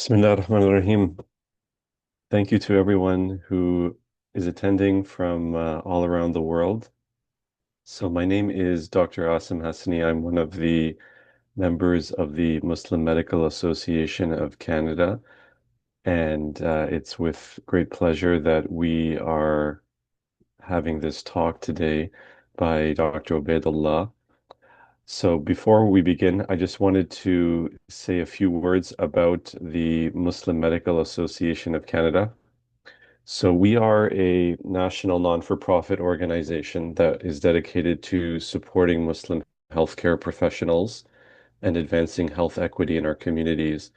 Bismillah ar-Rahman ar-Rahim. Thank you to everyone who is attending from all around the world. So my name is Dr. Aasim Hasany. I'm one of the members of the Muslim Medical Association of Canada, and it's with great pleasure that we are having this talk today by Dr. Obaidullah. So before we begin, I just wanted to say a few words about the Muslim Medical Association of Canada. So we are a national non-for-profit organization that is dedicated to supporting Muslim healthcare professionals and advancing health equity in our communities.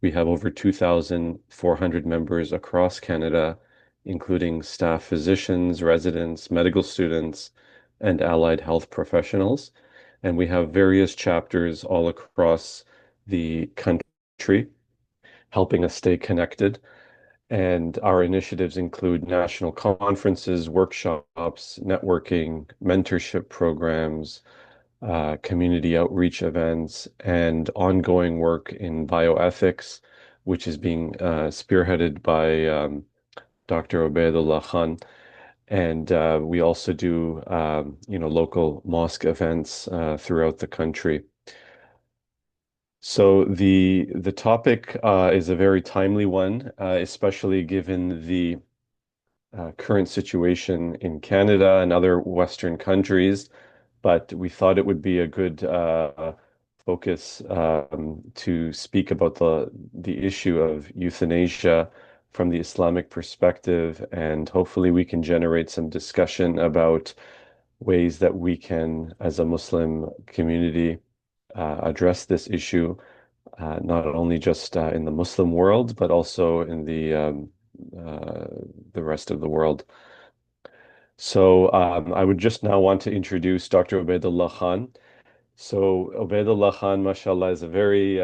We have over 2,400 members across Canada, including staff physicians, residents, medical students, and allied health professionals. And we have various chapters all across the country, helping us stay connected. And our initiatives include national conferences, workshops, networking, mentorship programs, community outreach events, and ongoing work in bioethics, which is being spearheaded by Dr. Obaidullah Khan. And we also do, local mosque events throughout the country. So the topic is a very timely one, especially given the current situation in Canada and other Western countries, but we thought it would be a good focus to speak about the issue of euthanasia from the Islamic perspective, and hopefully we can generate some discussion about ways that we can, as a Muslim community, address this issue, not only just in the Muslim world, but also in uh, the rest of the world. So I would just now want to introduce Dr. Obaidullah Khan. So Obaidullah Khan, mashallah, is a very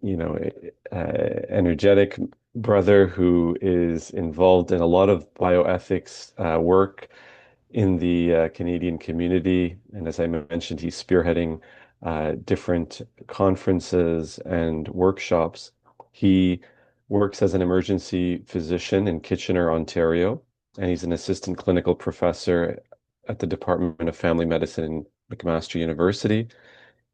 you know, energetic brother who is involved in a lot of bioethics work in the Canadian community. And as I mentioned, he's spearheading different conferences and workshops. He works as an emergency physician in Kitchener, Ontario, and he's an assistant clinical professor at the Department of Family Medicine in McMaster University.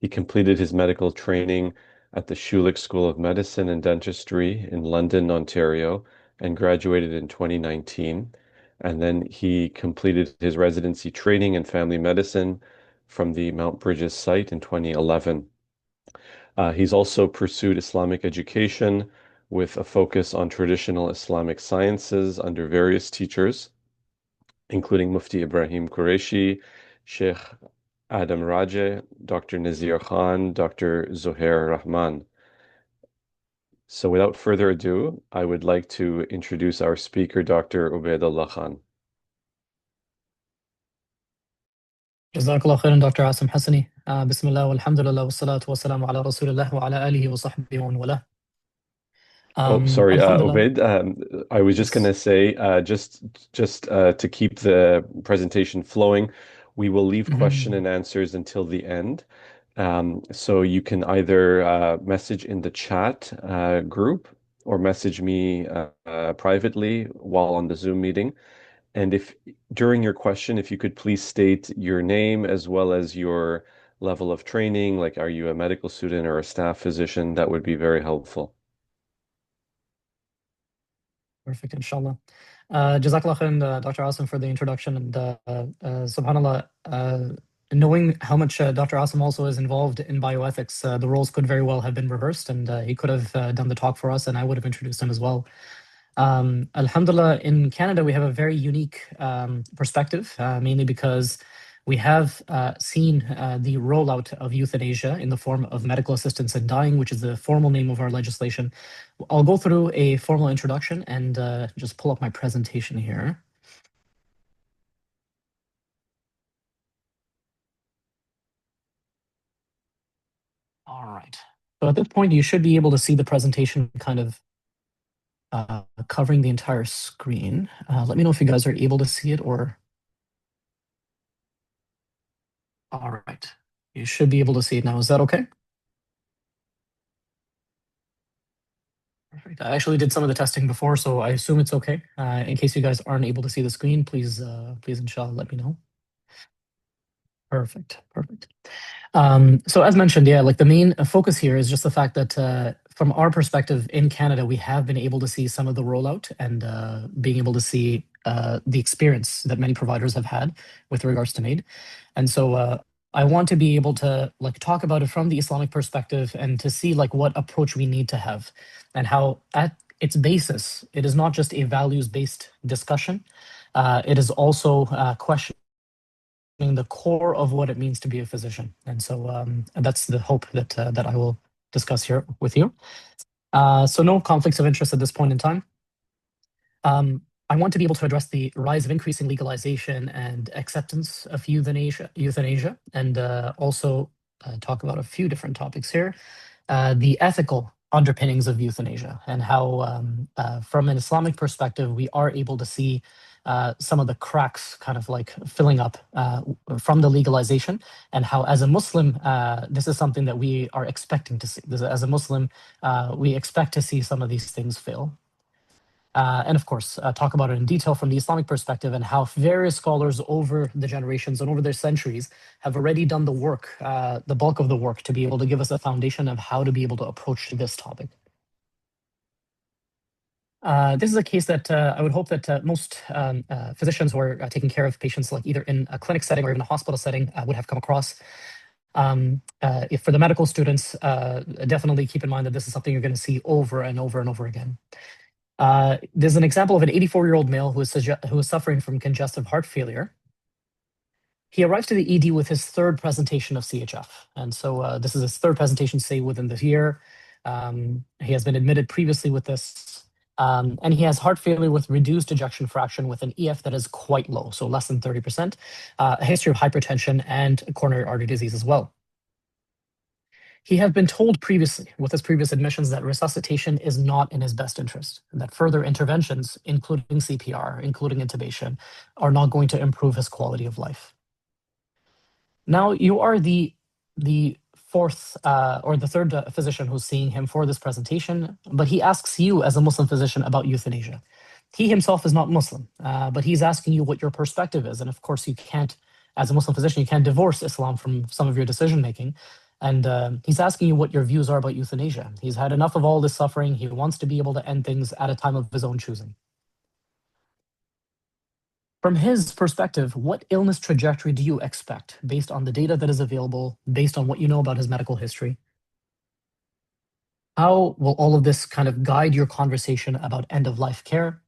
He completed his medical training at the Schulich School of Medicine and Dentistry in London, Ontario, and graduated in 2019. And then he completed his residency training in family medicine from the Mount Bridges site in 2011. He's also pursued Islamic education with a focus on traditional Islamic sciences under various teachers, including Mufti Ibrahim Qureshi, Sheikh Adam Rajeh, Dr. Nazir Khan, Dr. Zuhair Rahman. So without further ado, I would like to introduce our speaker, Dr. Ubaidullah Khan. Jazakallah khairan, Dr. Aasim Hasany. Bismillah, walhamdulillah, wassalatu wassalamu ala rasulillah wa ala alihi wa sahbihi wa man wala. Oh, sorry, Alhamdulillah. Ubaid. I was just going Yes. to say, just to keep the presentation flowing, we will leave question Mhm. and answers until the end. So you can either message in the chat group or message me privately while on the Zoom meeting. And if during your question, if you could please state your name as well as your level of training, like are you a medical student or a staff physician, that would be very helpful. Perfect, inshallah. Jazakallah khairan, Dr. Aasim, for the introduction. And subhanAllah, knowing how much Dr. Aasim also is involved in bioethics, the roles could very well have been reversed, and he could have done the talk for us, and I would have introduced him as well. Alhamdulillah, in Canada, we have a very unique perspective, mainly because we have seen the rollout of euthanasia in the form of medical assistance in dying, which is the formal name of our legislation. I'll go through a formal introduction and just pull up my presentation here. All right. So at this point, you should be able to see the presentation kind of covering the entire screen. Let me know if you guys are able to see it or... All right. You should be able to see it now. Is that okay? Perfect. I actually did some of the testing before, so I assume it's okay. In case you guys aren't able to see the screen, please, inshallah, let me know. Perfect. Perfect. So as mentioned, yeah, like the main focus here is just the fact that from our perspective in Canada, we have been able to see some of the rollout and being able to see the experience that many providers have had with regards to MAID. And so I want to be able to like talk about it from the Islamic perspective and to see like what approach we need to have and how at its basis, it is not just a values-based discussion. It is also questioning the core of what it means to be a physician. And so that's the hope that I will discuss here with you. So no conflicts of interest at this point in time. I want to be able to address the rise of increasing legalization and acceptance of euthanasia, and also talk about a few different topics here. The ethical underpinnings of euthanasia and how, from an Islamic perspective, we are able to see some of the cracks kind of like filling up from the legalization, and how, as a Muslim, this is something that we are expecting to see. As a Muslim, we expect to see some of these things fail. And of course, talk about it in detail from the Islamic perspective and how various scholars over the generations and over their centuries have already done the work, the bulk of the work, to be able to give us a foundation of how to be able to approach this topic. This is a case that I would hope that most physicians who are taking care of patients, like either in a clinic setting or even a hospital setting, would have come across. If for the medical students, definitely keep in mind that this is something you're going to see over and over and over again. There's an example of an 84-year-old male who is suffering from congestive heart failure. He arrives to the ED with his third presentation of CHF. And so this is his third presentation, say, within this year. He has been admitted previously with this. And he has heart failure with reduced ejection fraction with an EF that is quite low, so less than 30%, a history of hypertension and coronary artery disease as well. He had been told previously, with his previous admissions, that resuscitation is not in his best interest, and that further interventions, including CPR, including intubation, are not going to improve his quality of life. Now, you are the fourth or the third physician who's seeing him for this presentation, but he asks you as a Muslim physician about euthanasia. He himself is not Muslim, but he's asking you what your perspective is. And of course, you can't, as a Muslim physician, you can't divorce Islam from some of your decision-making. And he's asking you what your views are about euthanasia. He's had enough of all this suffering. He wants to be able to end things at a time of his own choosing. From his perspective, what illness trajectory do you expect based on the data that is available, based on what you know about his medical history? How will all of this kind of guide your conversation about end-of-life care?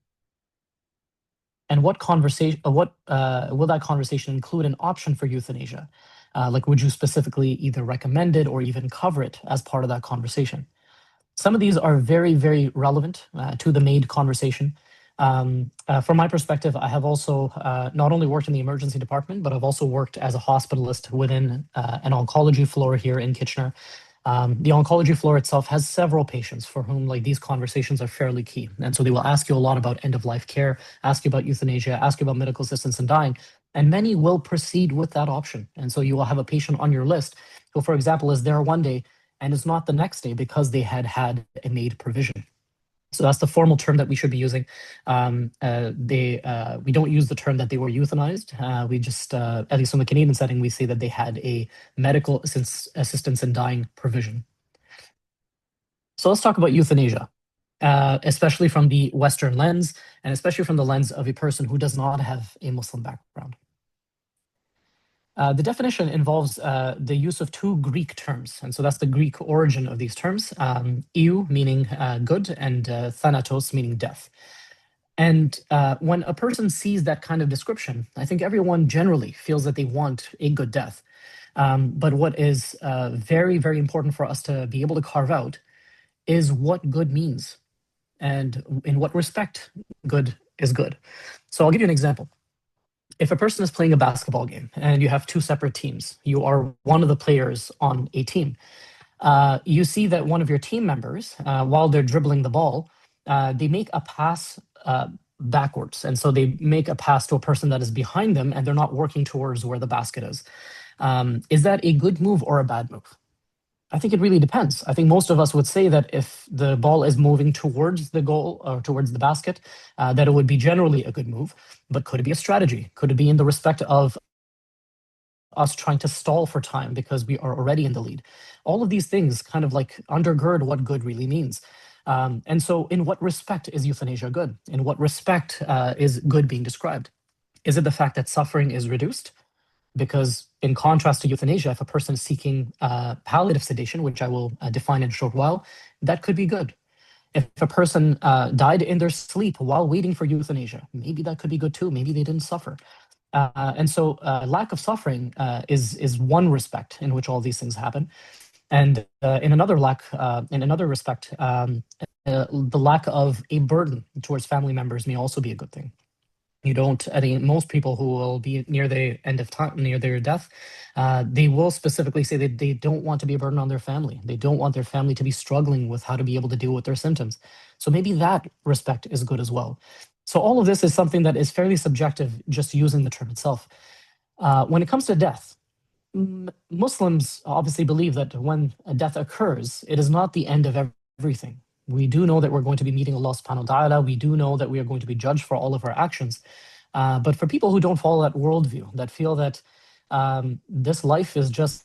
And what will that conversation include an option for euthanasia? Like, would you specifically either recommend it or even cover it as part of that conversation? Some of these are very, very relevant to the MAID conversation. From my perspective, I have also not only worked in the emergency department, but I've also worked as a hospitalist within an oncology floor here in Kitchener. The oncology floor itself has several patients for whom like these conversations are fairly key. And so they will ask you a lot about end-of-life care, ask you about euthanasia, ask you about medical assistance in dying, and many will proceed with that option. And so you will have a patient on your list who, for example, is there one day and is not the next day because they had had a MAID provision. So that's the formal term that we should be using. We don't use the term that they were euthanized. We just, at least in the Canadian setting, we say that they had a medical assistance in dying provision. So let's talk about euthanasia, especially from the Western lens, and especially from the lens of a person who does not have a Muslim background. The definition involves the use of two Greek terms, and so that's the Greek origin of these terms, eu meaning good, and thanatos meaning death. And when a person sees that kind of description, I think everyone generally feels that they want a good death. But what is very, very important for us to be able to carve out is what good means and in what respect good is good. So I'll give you an example. If a person is playing a basketball game and you have two separate teams, you are one of the players on a team. You see that one of your team members, while they're dribbling the ball, they make a pass backwards. And so they make a pass to a person that is behind them and they're not working towards where the basket is. Is that a good move or a bad move? I think it really depends. I think most of us would say that if the ball is moving towards the goal or towards the basket, that it would be generally a good move. But could it be a strategy? Could it be in the respect of us trying to stall for time because we are already in the lead? All of these things kind of like undergird what good really means. And so, in what respect is euthanasia good? In what respect is good being described? Is it the fact that suffering is reduced? Because in contrast to euthanasia, if a person is seeking palliative sedation, which I will define in a short while, that could be good. If a person died in their sleep while waiting for euthanasia, maybe that could be good too. Maybe they didn't suffer. And so lack of suffering is one respect in which all these things happen. And in another respect, the lack of a burden towards family members may also be a good thing. You don't, I mean, most people who will be near the end of time, near their death, they will specifically say that they don't want to be a burden on their family. They don't want their family to be struggling with how to be able to deal with their symptoms. So maybe that respect is good as well. So all of this is something that is fairly subjective, just using the term itself. When it comes to death, Muslims obviously believe that when a death occurs, it is not the end of everything. We do know that we're going to be meeting Allah subhanahu wa ta'ala. We do know that we are going to be judged for all of our actions. But for people who don't follow that worldview, that feel that this life is just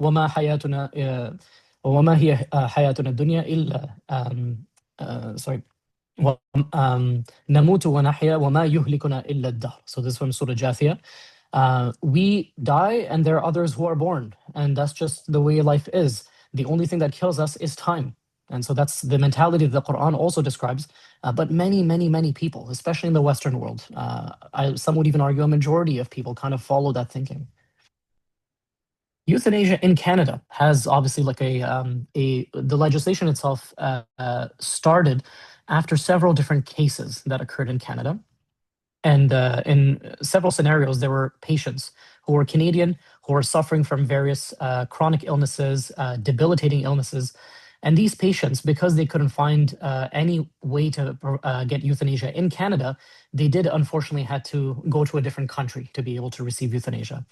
وما حياتنا وما هي حياتنا الدنيا إلا sorry نموت ونحيا وما يهلكنا إلا الدهر. So this is from Surah Jathiyah. We die and there are others who are born, and that's just the way life is. The only thing that kills us is time. And so that's the mentality that the Quran also describes. But many people, especially in the Western world, some would even argue a majority of people kind of follow that thinking. Euthanasia in Canada has obviously like the legislation itself started after several different cases that occurred in Canada. And in several scenarios, there were patients who were Canadian who were suffering from various chronic illnesses, debilitating illnesses. And these patients, because they couldn't find any way to get euthanasia in Canada, they did unfortunately had to go to a different country to be able to receive euthanasia.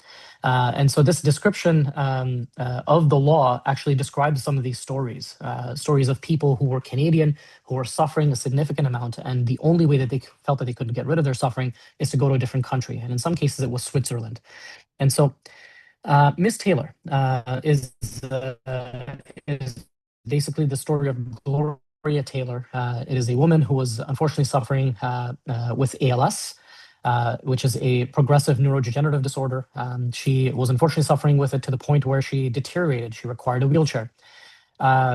And so this description of the law actually describes some of these stories, stories of people who were Canadian, who were suffering a significant amount, and the only way that they felt that they could get rid of their suffering is to go to a different country. And in some cases, it was Switzerland. And so Miss Taylor is basically the story of Gloria Taylor. It is a woman who was unfortunately suffering with ALS, which is a progressive neurodegenerative disorder. She was unfortunately suffering with it to the point where she deteriorated. She required a wheelchair.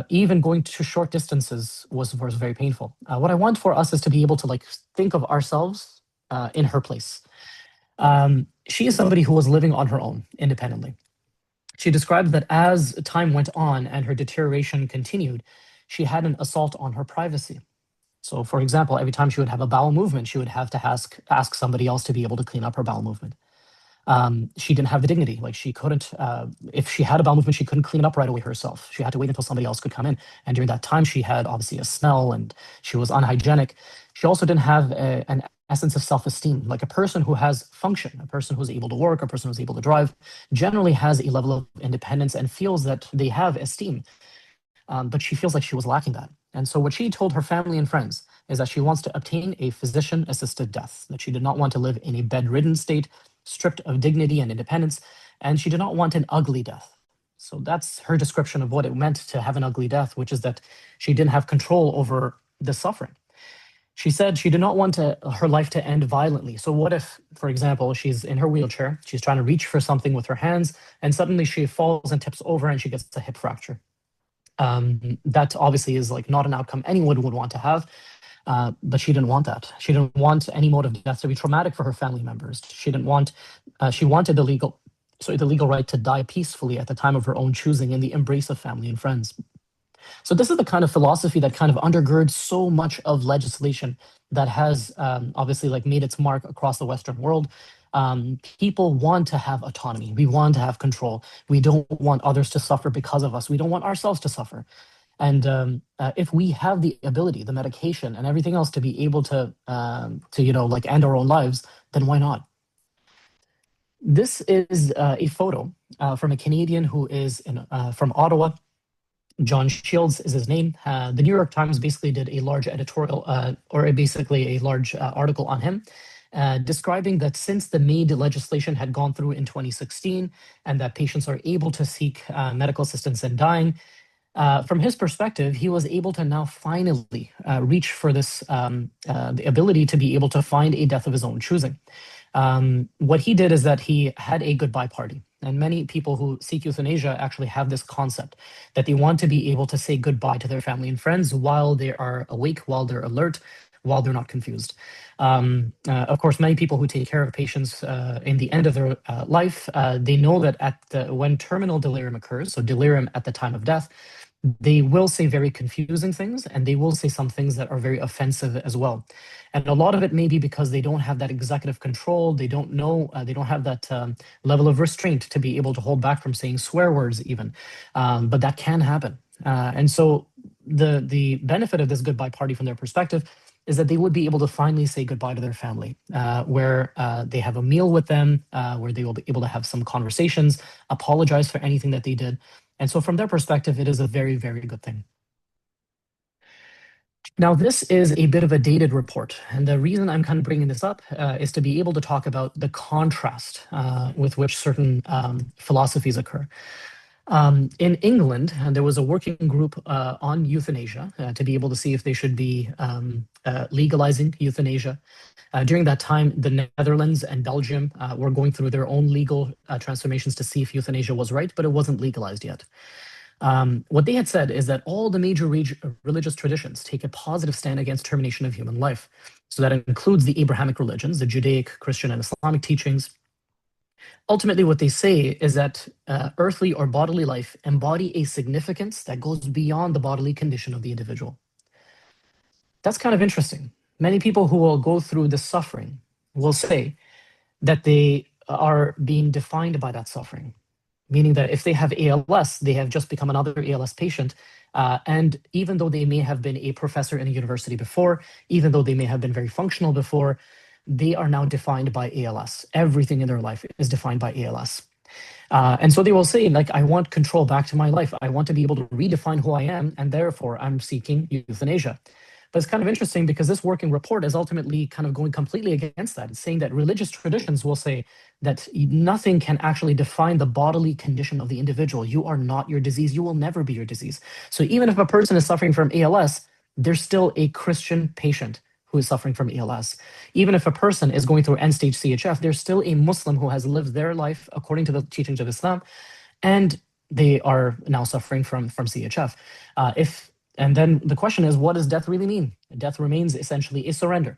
Even going to short distances was very painful. What I want for us is to be able to like think of ourselves in her place. She is somebody who was living on her own independently. She described that as time went on and her deterioration continued, she had an assault on her privacy. So, for example, every time she would have a bowel movement, she would have to ask somebody else to be able to clean up her bowel movement. She didn't have the dignity. Like she couldn't, if she had a bowel movement, she couldn't clean it up right away herself. She had to wait until somebody else could come in. And during that time, she had obviously a smell and she was unhygienic. She also didn't have an essence of self-esteem. Like a person who has function, a person who's able to work, a person who's able to drive, generally has a level of independence and feels that they have esteem. But she feels like she was lacking that. And so what she told her family and friends is that she wants to obtain a physician-assisted death, that she did not want to live in a bedridden state, stripped of dignity and independence, and she did not want an ugly death. So that's her description of what it meant to have an ugly death, which is that she didn't have control over the suffering. She said she did not want her life to end violently. So what if, for example, she's in her wheelchair, she's trying to reach for something with her hands, and suddenly she falls and tips over and she gets a hip fracture? That obviously is like not an outcome anyone would want to have, but she didn't want that. She didn't want any mode of death to be traumatic for her family members. She didn't want. She wanted the legal right to die peacefully at the time of her own choosing in the embrace of family and friends. So this is the kind of philosophy that kind of undergirds so much of legislation that has obviously like made its mark across the Western world. People want to have autonomy. We want to have control. We don't want others to suffer because of us. We don't want ourselves to suffer. And if we have the ability, the medication, and everything else to be able to end our own lives, then why not? This is a photo from a Canadian who is from Ottawa. John Shields is his name. The New York Times basically did a large editorial, or basically a large article on him, describing that since the MAID legislation had gone through in 2016 and that patients are able to seek medical assistance in dying, from his perspective, he was able to now finally reach for this the ability to be able to find a death of his own choosing. What he did is that he had a goodbye party. And many people who seek euthanasia actually have this concept that they want to be able to say goodbye to their family and friends while they are awake, while they're alert, while they're not confused. Of course, many people who take care of patients in the end of their life, they know that when terminal delirium occurs, so delirium at the time of death, they will say very confusing things and they will say some things that are very offensive as well. And a lot of it may be because they don't have that executive control. They don't know, they don't have that level of restraint to be able to hold back from saying swear words even. But that can happen. And so the benefit of this goodbye party from their perspective is that they would be able to finally say goodbye to their family, where they have a meal with them, where they will be able to have some conversations, apologize for anything that they did. And so from their perspective, it is a very, very good thing. Now, this is a bit of a dated report. And the reason I'm kind of bringing this up is to be able to talk about the contrast with which certain philosophies occur. In England, there was a working group on euthanasia to be able to see if they should be legalizing euthanasia. During that time, the Netherlands and Belgium were going through their own legal transformations to see if euthanasia was right, but it wasn't legalized yet. What they had said is that all the major religious traditions take a positive stand against termination of human life. So that includes the Abrahamic religions, the Judaic, Christian, and Islamic teachings. Ultimately, what they say is that earthly or bodily life embody a significance that goes beyond the bodily condition of the individual. That's kind of interesting. Many people who will go through the suffering will say that they are being defined by that suffering, meaning that if they have ALS, they have just become another ALS patient. And even though they may have been a professor in a university before, even though they may have been very functional before, they are now defined by ALS. Everything in their life is defined by ALS. And so they will say, like, I want control back to my life. I want to be able to redefine who I am, and therefore I'm seeking euthanasia. But it's kind of interesting because this working report is ultimately kind of going completely against that. It's saying that religious traditions will say that nothing can actually define the bodily condition of the individual. You are not your disease. You will never be your disease. So even if a person is suffering from ALS, they're still a Christian patient who is suffering from ALS. Even if a person is going through end-stage CHF, they're still a Muslim who has lived their life according to the teachings of Islam, and they are now suffering from CHF. And then the question is, what does death really mean? Death remains essentially a surrender,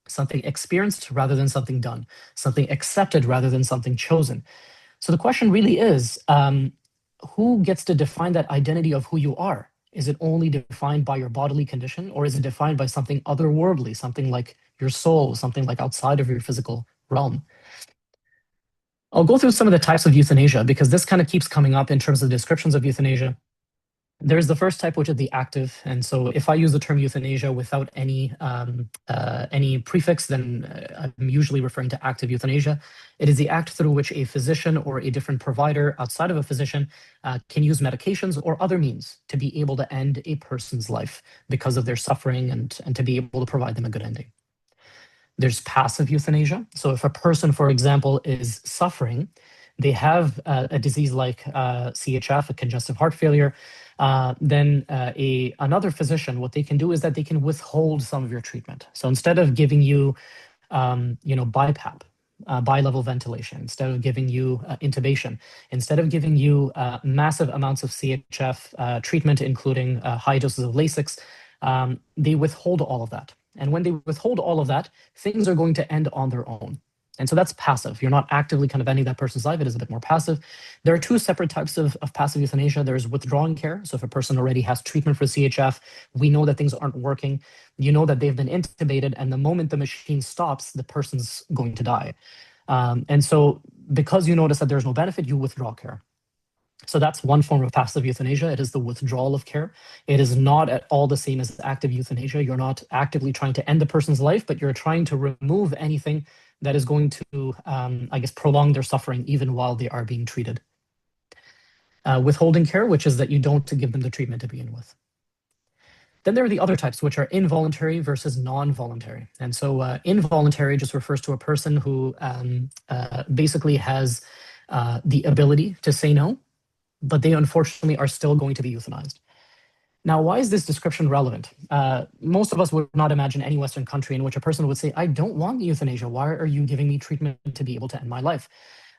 something experienced rather than something done, something accepted rather than something chosen. So the question really is, who gets to define that identity of who you are? Is it only defined by your bodily condition, or is it defined by something otherworldly, something like your soul, something like outside of your physical realm? I'll go through some of the types of euthanasia because this kind of keeps coming up in terms of descriptions of euthanasia. There's the first type, which is the active. And so if I use the term euthanasia without any prefix, then I'm usually referring to active euthanasia. It is the act through which a physician or a different provider outside of a physician can use medications or other means to be able to end a person's life because of their suffering and to be able to provide them a good ending. There's passive euthanasia. So if a person, for example, is suffering, they have a disease like CHF, a congestive heart failure, then another physician, what they can do is that they can withhold some of your treatment. So instead of giving you, BiPAP, bi-level ventilation, instead of giving you intubation, instead of giving you massive amounts of CHF treatment, including high doses of Lasix, they withhold all of that. And when they withhold all of that, things are going to end on their own. And so that's passive. You're not actively kind of ending that person's life. It is a bit more passive. There are two separate types of passive euthanasia. There's withdrawing care. So if a person already has treatment for CHF, we know that things aren't working. You know that they've been intubated, and the moment the machine stops, the person's going to die. And so because you notice that there's no benefit, you withdraw care. So that's one form of passive euthanasia. It is the withdrawal of care. It is not at all the same as active euthanasia. You're not actively trying to end the person's life, but you're trying to remove anything that is going to, I guess, prolong their suffering even while they are being treated. Withholding care, which is that you don't give them the treatment to begin with. Then there are the other types, which are involuntary versus non-voluntary. And so involuntary just refers to a person who basically has the ability to say no, but they unfortunately are still going to be euthanized. Now, why is this description relevant? Most of us would not imagine any Western country in which a person would say, I don't want euthanasia. Why are you giving me treatment to be able to end my life?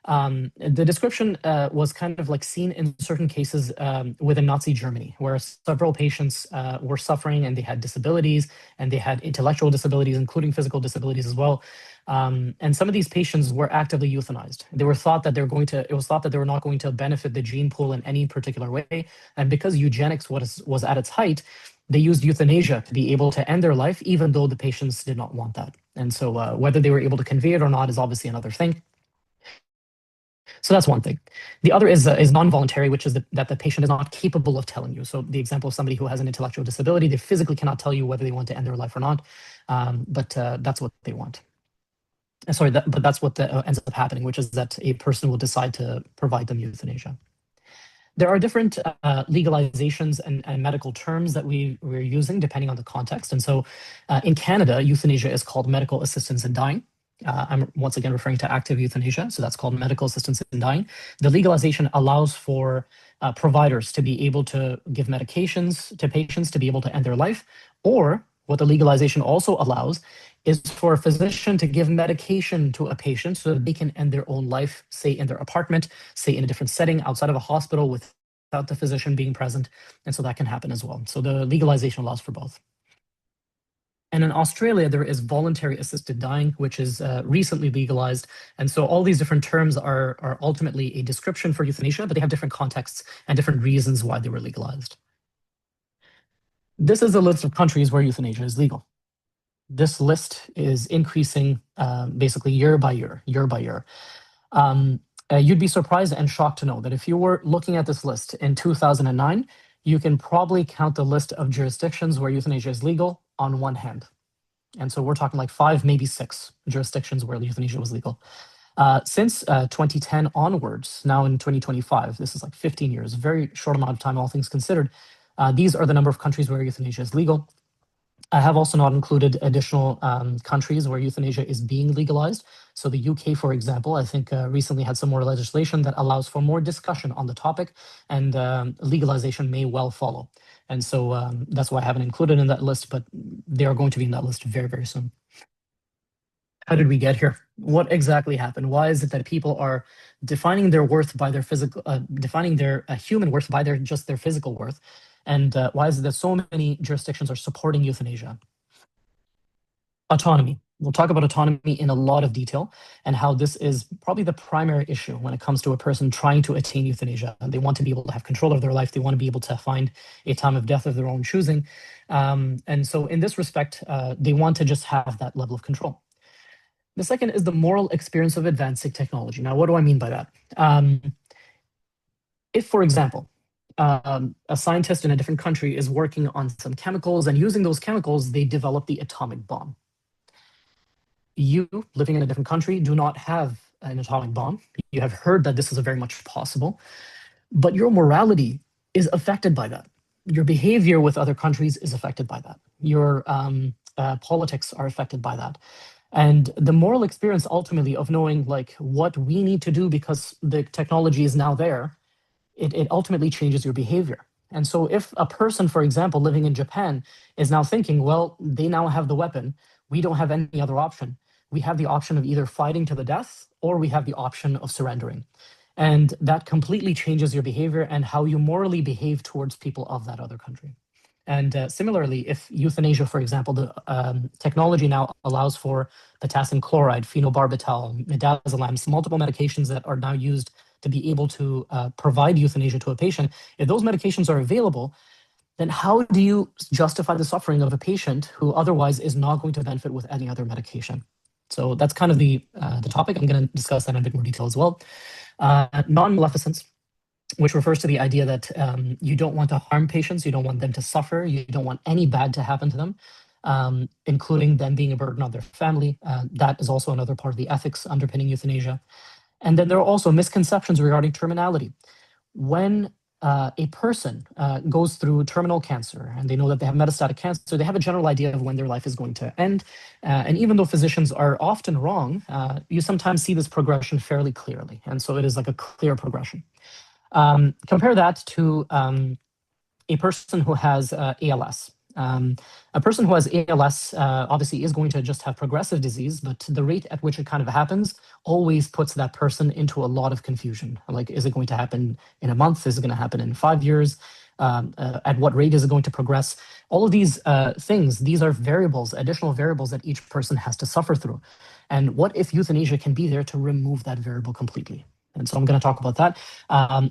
The description was kind of like seen in certain cases within Nazi Germany, where several patients were suffering and they had disabilities and they had intellectual disabilities, including physical disabilities as well. And some of these patients were actively euthanized. They were thought that it was thought that they were not going to benefit the gene pool in any particular way. And because eugenics was at its height, they used euthanasia to be able to end their life, even though the patients did not want that. And so whether they were able to convey it or not is obviously another thing. So that's one thing. The other is non-voluntary, which is that the patient is not capable of telling you. So the example of somebody who has an intellectual disability, they physically cannot tell you whether they want to end their life or not, but that's what they want. But that's what ends up happening, which is that a person will decide to provide them euthanasia. There are different legalizations and medical terms that we're using depending on the context. And so in Canada, euthanasia is called medical assistance in dying. I'm once again referring to active euthanasia, so that's called medical assistance in dying. The legalization allows for providers to be able to give medications to patients to be able to end their life, or what the legalization also allows is for a physician to give medication to a patient so that they can end their own life, say in their apartment, say in a different setting outside of a hospital without the physician being present. And so that can happen as well. So the legalization allows for both. And in Australia, there is voluntary assisted dying, which is recently legalized. And so all these different terms are ultimately a description for euthanasia, but they have different contexts and different reasons why they were legalized. This is a list of countries where euthanasia is legal. This list is increasing basically year by year, year by year. You'd be surprised and shocked to know that if you were looking at this list in 2009, you can probably count the list of jurisdictions where euthanasia is legal on one hand. And so we're talking like 5, maybe 6 jurisdictions where euthanasia was legal. Since 2010 onwards, now in 2025, this is like 15 years, very short amount of time, all things considered. These are the number of countries where euthanasia is legal. I have also not included additional countries where euthanasia is being legalized. So the UK, for example, I think recently had some more legislation that allows for more discussion on the topic, and legalization may well follow. And so that's why I haven't included in that list, but they are going to be in that list very, very soon. How did we get here? What exactly happened? Why is it that people are defining their worth by their physical, defining their human worth by just their physical worth? And why is it that so many jurisdictions are supporting euthanasia? Autonomy. We'll talk about autonomy in a lot of detail and how this is probably the primary issue when it comes to a person trying to attain euthanasia. They want to be able to have control of their life. They want to be able to find a time of death of their own choosing. And so in this respect, they want to just have that level of control. The second is the moral experience of advancing technology. Now, what do I mean by that? If, for example, a scientist in a different country is working on some chemicals, and using those chemicals, they develop the atomic bomb. You, living in a different country, do not have an atomic bomb. You have heard that this is very much possible, but your morality is affected by that. Your behavior with other countries is affected by that. Your politics are affected by that. And the moral experience ultimately of knowing like what we need to do because the technology is now there, it ultimately changes your behavior. And so if a person, for example, living in Japan is now thinking, well, they now have the weapon, we don't have any other option. We have the option of either fighting to the death or we have the option of surrendering. And that completely changes your behavior and how you morally behave towards people of that other country. And similarly, if euthanasia, for example, the technology now allows for potassium chloride, phenobarbital, midazolam, multiple medications that are now used to be able to provide euthanasia to a patient. If those medications are available, then how do you justify the suffering of a patient who otherwise is not going to benefit with any other medication? So that's kind of the topic. I'm going to discuss that in a bit more detail as well. Non-maleficence, which refers to the idea that you don't want to harm patients, you don't want them to suffer, you don't want any bad to happen to them. including them being a burden on their family. That is also another part of the ethics underpinning euthanasia. And then there are also misconceptions regarding terminality. When a person goes through terminal cancer and they know that they have metastatic cancer, they have a general idea of when their life is going to end. And even though physicians are often wrong, you sometimes see this progression fairly clearly. And so it is like a clear progression. Compare that to a person who has ALS. A person who has ALS obviously is going to just have progressive disease, but the rate at which it kind of happens always puts that person into a lot of confusion. Like, is it going to happen in a month? Is it going to happen in 5 years? At what rate is it going to progress? All of these things, these are variables, additional variables that each person has to suffer through. And what if euthanasia can be there to remove that variable completely? And so I'm going to talk about that.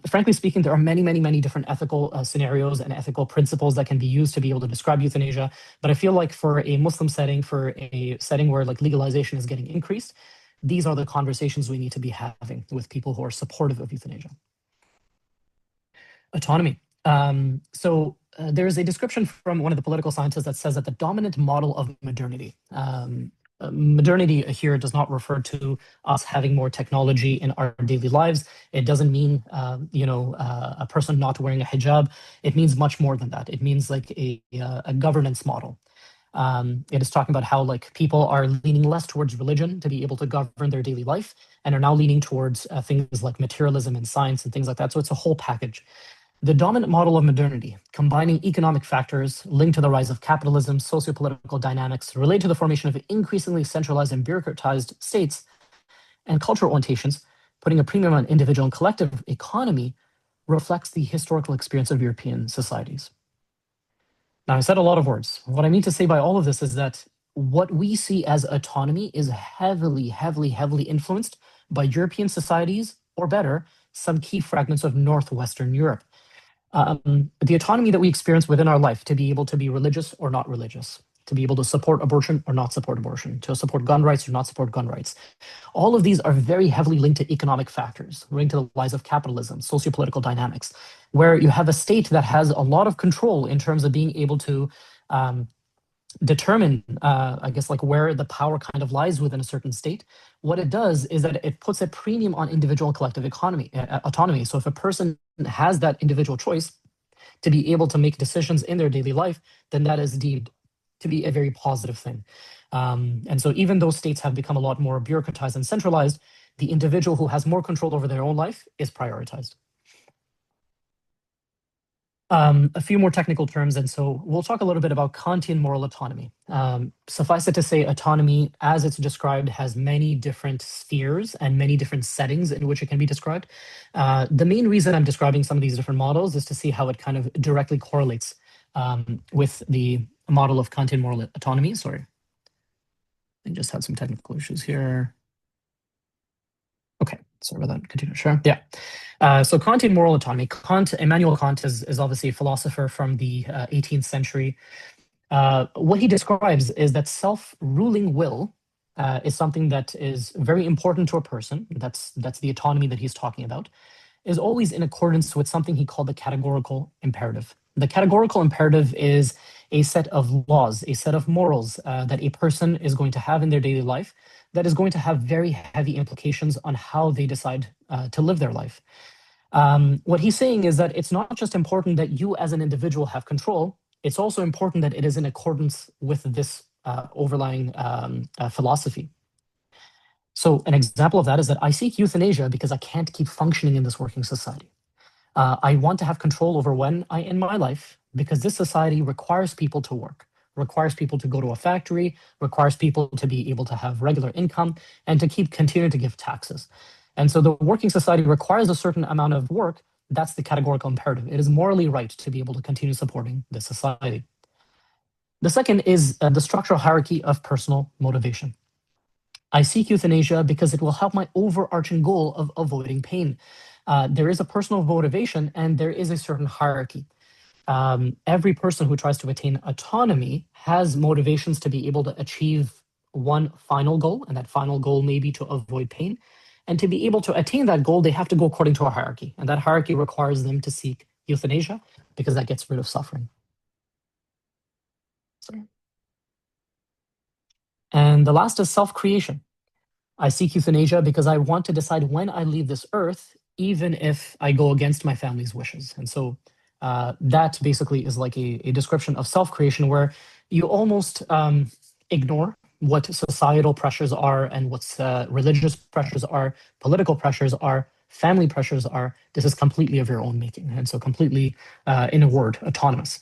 Frankly speaking, there are many, many, many different ethical scenarios and ethical principles that can be used to be able to describe euthanasia. But I feel like for a Muslim setting, for a setting where like legalization is getting increased, these are the conversations we need to be having with people who are supportive of euthanasia. Autonomy. There is a description from one of the political scientists that says that the dominant model of modernity, modernity here does not refer to us having more technology in our daily lives. It doesn't mean, a person not wearing a hijab. It means much more than that. It means like a governance model. It is talking about how like people are leaning less towards religion to be able to govern their daily life and are now leaning towards things like materialism and science and things like that. So it's a whole package. The dominant model of modernity, combining economic factors linked to the rise of capitalism, sociopolitical dynamics related to the formation of increasingly centralized and bureaucratized states, and cultural orientations, putting a premium on individual and collective economy, reflects the historical experience of European societies. Now, I said a lot of words. What I mean to say by all of this is that what we see as autonomy is heavily, heavily, heavily influenced by European societies, or better, some key fragments of Northwestern Europe. The autonomy that we experience within our life to be able to be religious or not religious, to be able to support abortion or not support abortion, to support gun rights or not support gun rights. All of these are very heavily linked to economic factors, linked to the rise of capitalism, sociopolitical dynamics, where you have a state that has a lot of control in terms of being able to determine, I guess, like where the power kind of lies within a certain state. What it does is that it puts a premium on individual and collective autonomy. So if a person has that individual choice to be able to make decisions in their daily life, then that is deemed to be a very positive thing. And so even though states have become a lot more bureaucratized and centralized, the individual who has more control over their own life is prioritized. A few more technical terms, and so we'll talk a little bit about Kantian moral autonomy. Suffice it to say, autonomy, as it's described, has many different spheres and many different settings in which it can be described. The main reason I'm describing some of these different models is to see how it kind of directly correlates with the model of Kantian moral autonomy. Sorry, I just had some technical issues here. Okay, sorry about that. Continue. Sure. Yeah. So Kantian moral autonomy. Immanuel Kant is obviously a philosopher from the 18th century. What he describes is that self-ruling will is something that is very important to a person. That's the autonomy that he's talking about. Is always in accordance with something he called the categorical imperative. The categorical imperative is a set of laws, a set of morals that a person is going to have in their daily life that is going to have very heavy implications on how they decide to live their life. What he's saying is that it's not just important that you as an individual have control, it's also important that it is in accordance with this overlying philosophy. So an example of that is that I seek euthanasia because I can't keep functioning in this working society. I want to have control over when I end my life because this society requires people to work, requires people to go to a factory, requires people to be able to have regular income and to continue to give taxes. And so the working society requires a certain amount of work. That's the categorical imperative. It is morally right to be able to continue supporting this society. The second is the structural hierarchy of personal motivation. I seek euthanasia because it will help my overarching goal of avoiding pain. There is a personal motivation and there is a certain hierarchy. Every person who tries to attain autonomy has motivations to be able to achieve one final goal, and that final goal may be to avoid pain. And to be able to attain that goal, they have to go according to a hierarchy. And that hierarchy requires them to seek euthanasia because that gets rid of suffering. Sorry. And the last is self-creation. I seek euthanasia because I want to decide when I leave this earth, even if I go against my family's wishes. And so that basically is like a description of self creation where you almost ignore what societal pressures are and what religious pressures are, political pressures are, family pressures are. This is completely of your own making. And so, completely, in a word, autonomous.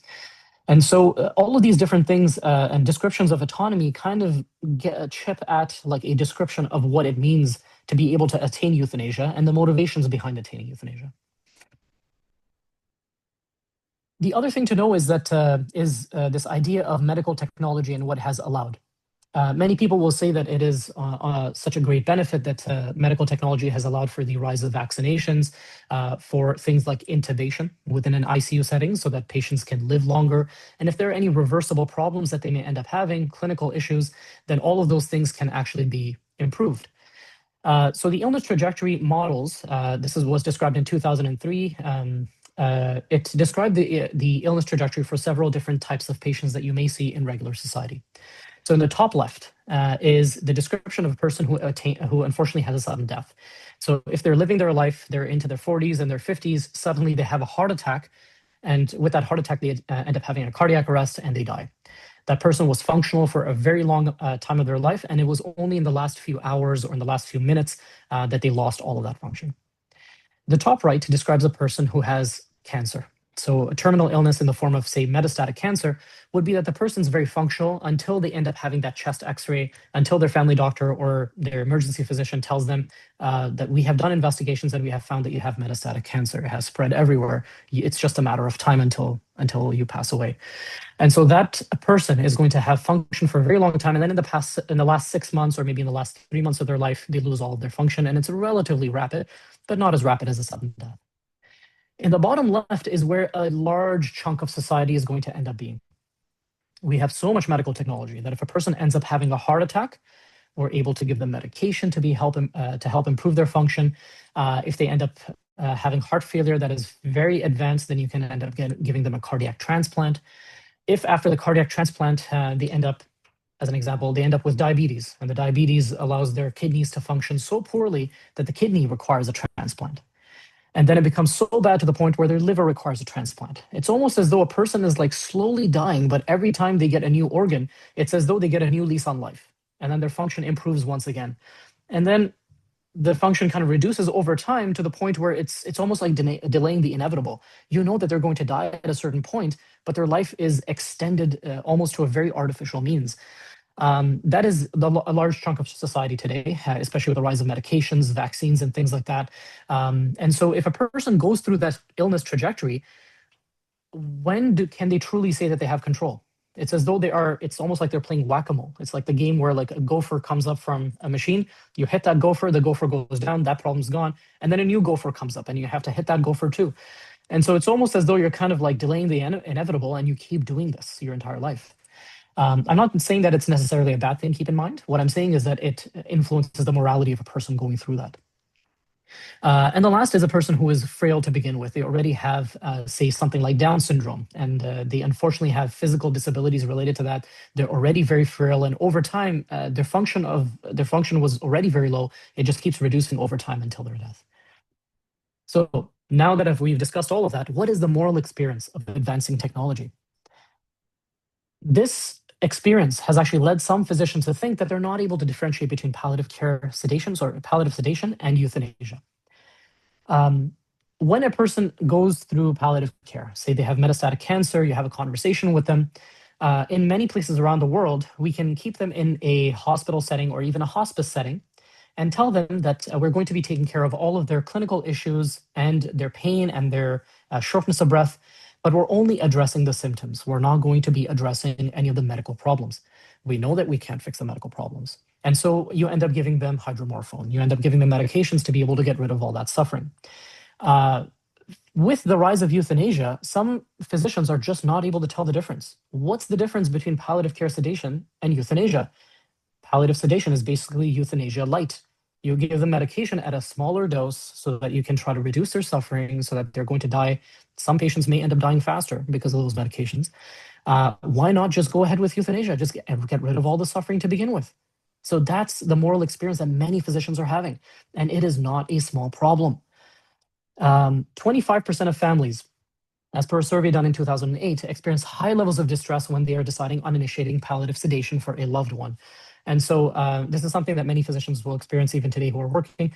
And so all of these different things and descriptions of autonomy kind of get a chip at like a description of what it means to be able to attain euthanasia and the motivations behind attaining euthanasia. The other thing to know is that this idea of medical technology and what has allowed. Many people will say that it is such a great benefit that medical technology has allowed for the rise of vaccinations, for things like intubation within an ICU setting so that patients can live longer. And if there are any reversible problems that they may end up having, clinical issues, then all of those things can actually be improved. So the illness trajectory models, was described in 2003. It described the illness trajectory for several different types of patients that you may see in regular society. So in the top left is the description of a person who unfortunately has a sudden death. So if they're living their life, they're into their 40s and their 50s, suddenly they have a heart attack, and with that heart attack, they end up having a cardiac arrest and they die. That person was functional for a very long time of their life, and it was only in the last few hours or in the last few minutes that they lost all of that function. The top right describes a person who has cancer. So a terminal illness in the form of, say, metastatic cancer would be that the person's very functional until they end up having that chest x-ray, until their family doctor or their emergency physician tells them that we have done investigations and we have found that you have metastatic cancer. It has spread everywhere. It's just a matter of time until you pass away. And so that person is going to have function for a very long time. And then in the last 6 months, or maybe in the last 3 months of their life, they lose all of their function. And it's relatively rapid, but not as rapid as a sudden death. In the bottom left is where a large chunk of society is going to end up being. We have so much medical technology that if a person ends up having a heart attack, we're able to give them medication to help improve their function. If they end up having heart failure that is very advanced, then you can end up giving them a cardiac transplant. If after the cardiac transplant, they end up, as an example, they end up with diabetes, and the diabetes allows their kidneys to function so poorly that the kidney requires a transplant. And then it becomes so bad to the point where their liver requires a transplant. It's almost as though a person is like slowly dying, but every time they get a new organ, it's as though they get a new lease on life. And then their function improves once again. And then the function kind of reduces over time to the point where it's almost like delaying the inevitable. You know that they're going to die at a certain point, but their life is extended almost to a very artificial means. That is a large chunk of society today, especially with the rise of medications, vaccines, and things like that. And so if a person goes through that illness trajectory, can they truly say that they have control? It's as though it's almost like they're playing whack-a-mole. It's like the game where like a gopher comes up from a machine, you hit that gopher, the gopher goes down, that problem's gone, and then a new gopher comes up and you have to hit that gopher too. And so it's almost as though you're kind of like delaying the inevitable and you keep doing this your entire life. I'm not saying that it's necessarily a bad thing, keep in mind. What I'm saying is that it influences the morality of a person going through that. And the last is a person who is frail to begin with. They already have, say, something like Down syndrome, and they unfortunately have physical disabilities related to that. They're already very frail, and over time, their function was already very low. It just keeps reducing over time until their death. So now that we've discussed all of that, what is the moral experience of advancing technology? This experience has actually led some physicians to think that they're not able to differentiate between palliative sedation and euthanasia. When a person goes through palliative care, say they have metastatic cancer, you have a conversation with them, in many places around the world, we can keep them in a hospital setting or even a hospice setting and tell them that we're going to be taking care of all of their clinical issues and their pain and their shortness of breath, but we're only addressing the symptoms. We're not going to be addressing any of the medical problems. We know that we can't fix the medical problems. And so you end up giving them hydromorphone. You end up giving them medications to be able to get rid of all that suffering. With the rise of euthanasia, some physicians are just not able to tell the difference. What's the difference between palliative care sedation and euthanasia? Palliative sedation is basically euthanasia light. You give them medication at a smaller dose so that you can try to reduce their suffering so that they're going to die. Some patients may end up dying faster because of those medications. Why not just go ahead with euthanasia? Just get rid of all the suffering to begin with. So that's the moral experience that many physicians are having. And it is not a small problem. 25% of families, as per a survey done in 2008, experience high levels of distress when they are deciding on initiating palliative sedation for a loved one. And so this is something that many physicians will experience even today who are working.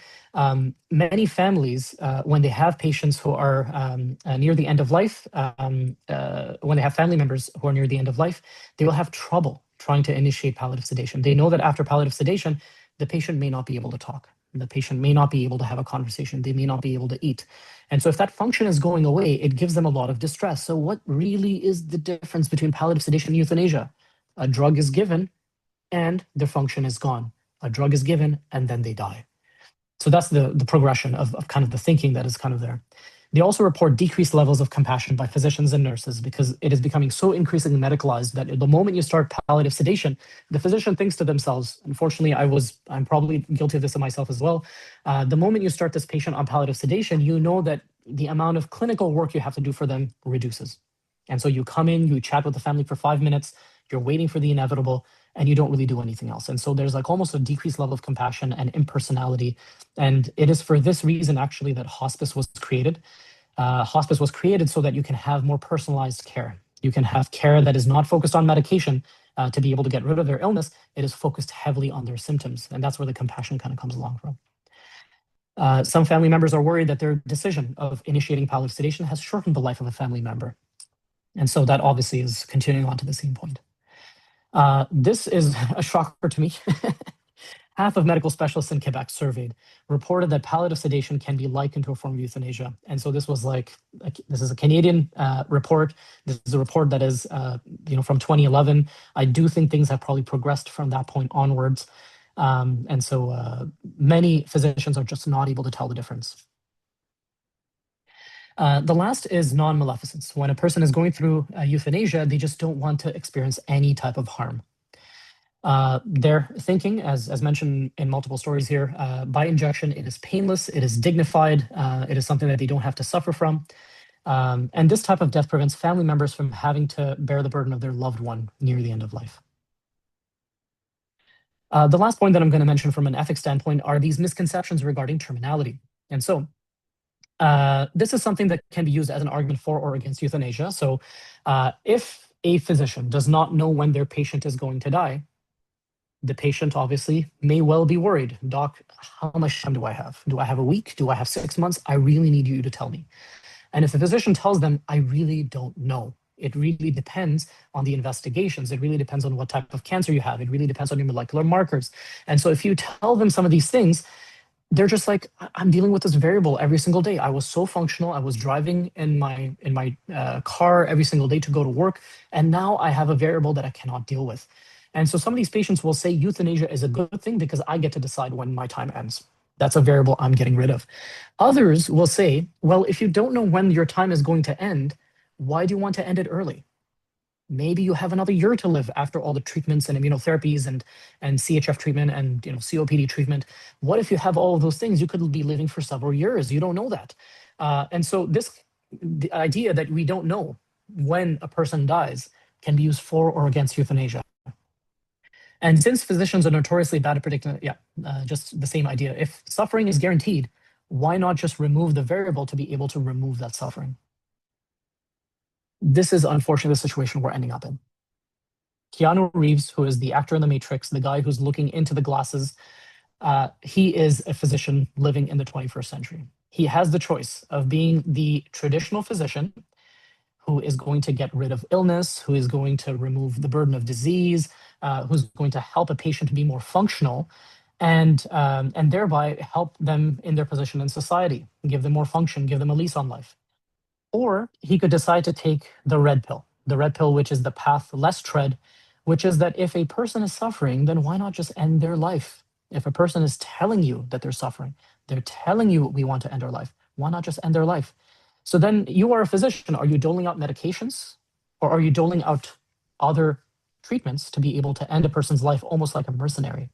Many families, when they have patients who are near the end of life, when they have family members who are near the end of life, they will have trouble trying to initiate palliative sedation. They know that after palliative sedation, the patient may not be able to talk. The patient may not be able to have a conversation. They may not be able to eat. And so if that function is going away, it gives them a lot of distress. So what really is the difference between palliative sedation and euthanasia? A drug is given and their function is gone. A drug is given and then they die. So that's the progression of kind of the thinking that is kind of there. They also report decreased levels of compassion by physicians and nurses because it is becoming so increasingly medicalized that the moment you start palliative sedation, the physician thinks to themselves, unfortunately, I'm probably guilty of this myself as well. The moment you start this patient on palliative sedation, you know that the amount of clinical work you have to do for them reduces. And so you come in, you chat with the family for 5 minutes, you're waiting for the inevitable, and you don't really do anything else. And so there's like almost a decreased level of compassion and impersonality. And it is for this reason, actually, that hospice was created. Hospice was created so that you can have more personalized care. You can have care that is not focused on medication to be able to get rid of their illness. It is focused heavily on their symptoms. And that's where the compassion kind of comes along from. Some family members are worried that their decision of initiating palliative sedation has shortened the life of a family member. And so that obviously is continuing on to the same point. This is a shocker to me. Half of medical specialists in Quebec surveyed reported that palliative sedation can be likened to a form of euthanasia. And so this was this is a Canadian report. This is a report that is, from 2011. I do think things have probably progressed from that point onwards. And so many physicians are just not able to tell the difference. The last is non-maleficence. When a person is going through euthanasia, they just don't want to experience any type of harm. They're thinking, as mentioned in multiple stories here, by injection, it is painless, it is dignified, it is something that they don't have to suffer from. And this type of death prevents family members from having to bear the burden of their loved one near the end of life. The last point that I'm going to mention from an ethics standpoint are these misconceptions regarding terminality. And so this is something that can be used as an argument for or against euthanasia. So if a physician does not know when their patient is going to die, the patient obviously may well be worried. Doc, how much time do I have? Do I have a week? Do I have 6 months? I really need you to tell me. And if the physician tells them, I really don't know, it really depends on the investigations. It really depends on what type of cancer you have. It really depends on your molecular markers. And so if you tell them some of these things, they're just like, I'm dealing with this variable every single day. I was so functional. I was driving in my car every single day to go to work. And now I have a variable that I cannot deal with. And so some of these patients will say euthanasia is a good thing because I get to decide when my time ends. That's a variable I'm getting rid of. Others will say, well, if you don't know when your time is going to end, why do you want to end it early? Maybe you have another year to live after all the treatments and immunotherapies and CHF treatment and COPD treatment. What if you have all of those things? You could be living for several years. You don't know that. And so the idea that we don't know when a person dies can be used for or against euthanasia. And since physicians are notoriously bad at predicting, just the same idea. If suffering is guaranteed, why not just remove the variable to be able to remove that suffering? This is unfortunately the situation we're ending up in. Keanu Reeves, who is the actor in The Matrix, the guy who's looking into the glasses, he is a physician living in the 21st century. He has the choice of being the traditional physician who is going to get rid of illness, who is going to remove the burden of disease, who's going to help a patient be more functional, and thereby help them in their position in society, give them more function, give them a lease on life. Or he could decide to take the red pill, which is the path less tread, which is that if a person is suffering, then why not just end their life? If a person is telling you that they're suffering, they're telling you we want to end our life, why not just end their life? So then you are a physician. Are you doling out medications or are you doling out other treatments to be able to end a person's life almost like a mercenary?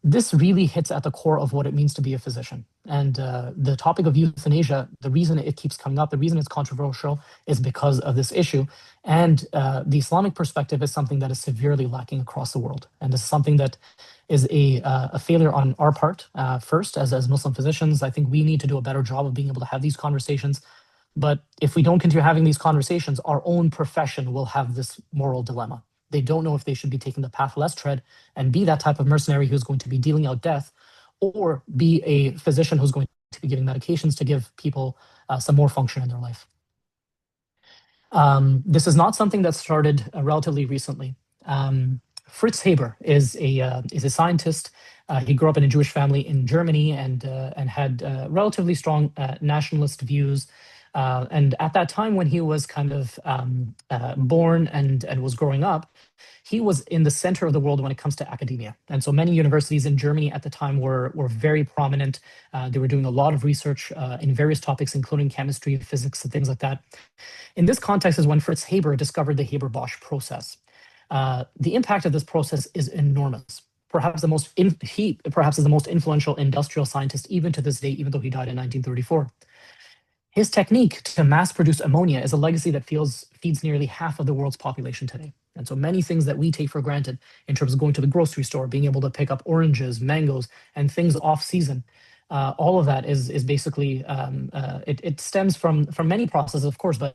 This really hits at the core of what it means to be a physician. And the topic of euthanasia, the reason it keeps coming up, the reason it's controversial is because of this issue. And the Islamic perspective is something that is severely lacking across the world. And this is something that is a failure on our part. First, as Muslim physicians, I think we need to do a better job of being able to have these conversations. But if we don't continue having these conversations, our own profession will have this moral dilemma. They don't know if they should be taking the path less tread and be that type of mercenary who's going to be dealing out death, or be a physician who's going to be giving medications to give people some more function in their life. This is not something that started relatively recently. Fritz Haber is a scientist. He grew up in a Jewish family in Germany and had relatively strong nationalist views. And at that time, when he was kind of born and was growing up, he was in the center of the world when it comes to academia. And so many universities in Germany at the time were very prominent. They were doing a lot of research in various topics, including chemistry, physics, and things like that. In this context is when Fritz Haber discovered the Haber-Bosch process. The impact of this process is enormous. Perhaps he perhaps is the most influential industrial scientist even to this day, even though he died in 1934. His technique to mass produce ammonia is a legacy that feeds nearly half of the world's population today. And so many things that we take for granted in terms of going to the grocery store, being able to pick up oranges, mangoes, and things off season, all of that is basically, it stems from many processes, of course, but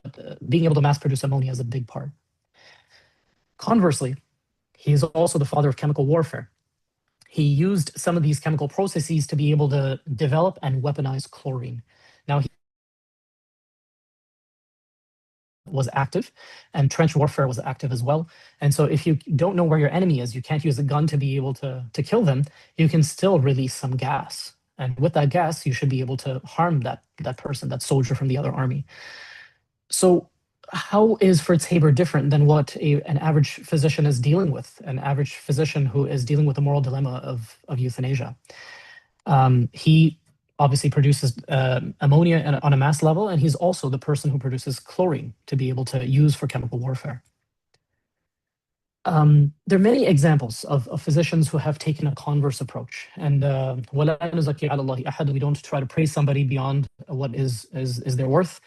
being able to mass produce ammonia is a big part. Conversely, he is also the father of chemical warfare. He used some of these chemical processes to be able to develop and weaponize chlorine. Now, he was active, and trench warfare was active as well. And so if you don't know where your enemy is, you can't use a gun to be able to kill them, you can still release some gas. And with that gas, you should be able to harm that person, that soldier from the other army. So how is Fritz Haber different than what an average physician is dealing with, an average physician who is dealing with the moral dilemma of euthanasia? He obviously produces ammonia on a mass level, and he's also the person who produces chlorine to be able to use for chemical warfare. There are many examples of physicians who have taken a converse approach. And وَلَا نُزَكِّي عَلَى اللَّهِ أَحَدٍ, we don't try to praise somebody beyond what is their worth.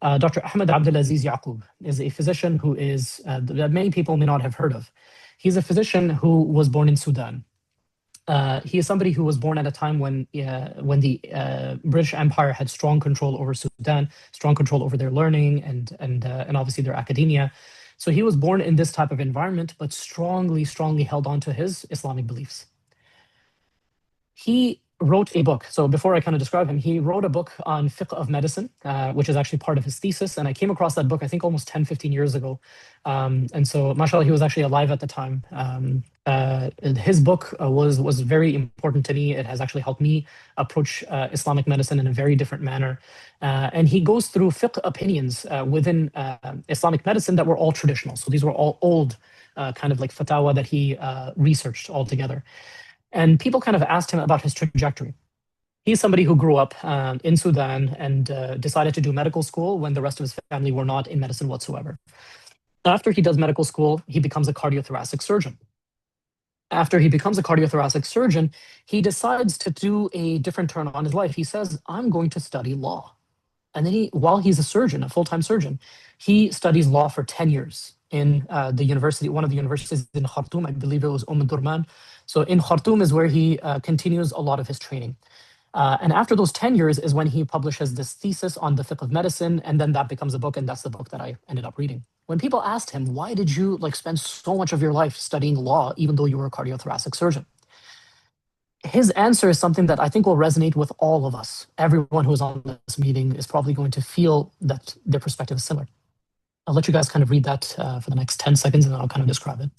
Dr. Ahmed Abdulaziz Yaqub is a physician who is that many people may not have heard of. He's a physician who was born in Sudan. He is somebody who was born at a time when the British Empire had strong control over Sudan, strong control over their learning and obviously their academia. So he was born in this type of environment, but strongly held on to his Islamic beliefs. He wrote a book. So before I kind of describe him, he wrote a book on fiqh of medicine, which is actually part of his thesis. And I came across that book, I think almost 10, 15 years ago. And so, mashallah, he was actually alive at the time. His book was very important to me. It has actually helped me approach Islamic medicine in a very different manner. And he goes through fiqh opinions within Islamic medicine that were all traditional. So these were all old kind of like fatwa that he researched altogether. And people kind of asked him about his trajectory. He's somebody who grew up in Sudan and decided to do medical school when the rest of his family were not in medicine whatsoever. After he does medical school, he becomes a cardiothoracic surgeon. After he becomes a cardiothoracic surgeon, he decides to do a different turn on his life. He says, I'm going to study law. And then while he's a surgeon, a full-time surgeon, he studies law for 10 years in the university, one of the universities in Khartoum. I believe it was Durman. So in Khartoum is where he continues a lot of his training. And after those 10 years is when he publishes this thesis on the fiqh of medicine, and then that becomes a book, and that's the book that I ended up reading. When people asked him, why did you spend so much of your life studying law, even though you were a cardiothoracic surgeon? His answer is something that I think will resonate with all of us. Everyone who's on this meeting is probably going to feel that their perspective is similar. I'll let you guys kind of read that for the next 10 seconds, and then I'll kind of describe it.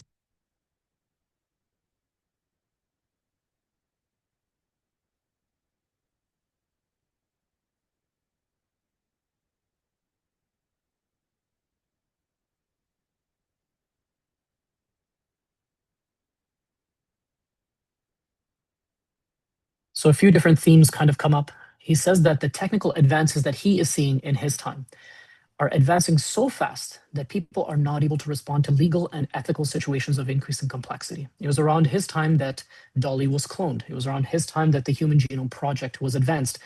So a few different themes kind of come up. He says that the technical advances that he is seeing in his time are advancing so fast that people are not able to respond to legal and ethical situations of increasing complexity. It was around his time that Dolly was cloned. It was around his time that the Human Genome Project was advanced.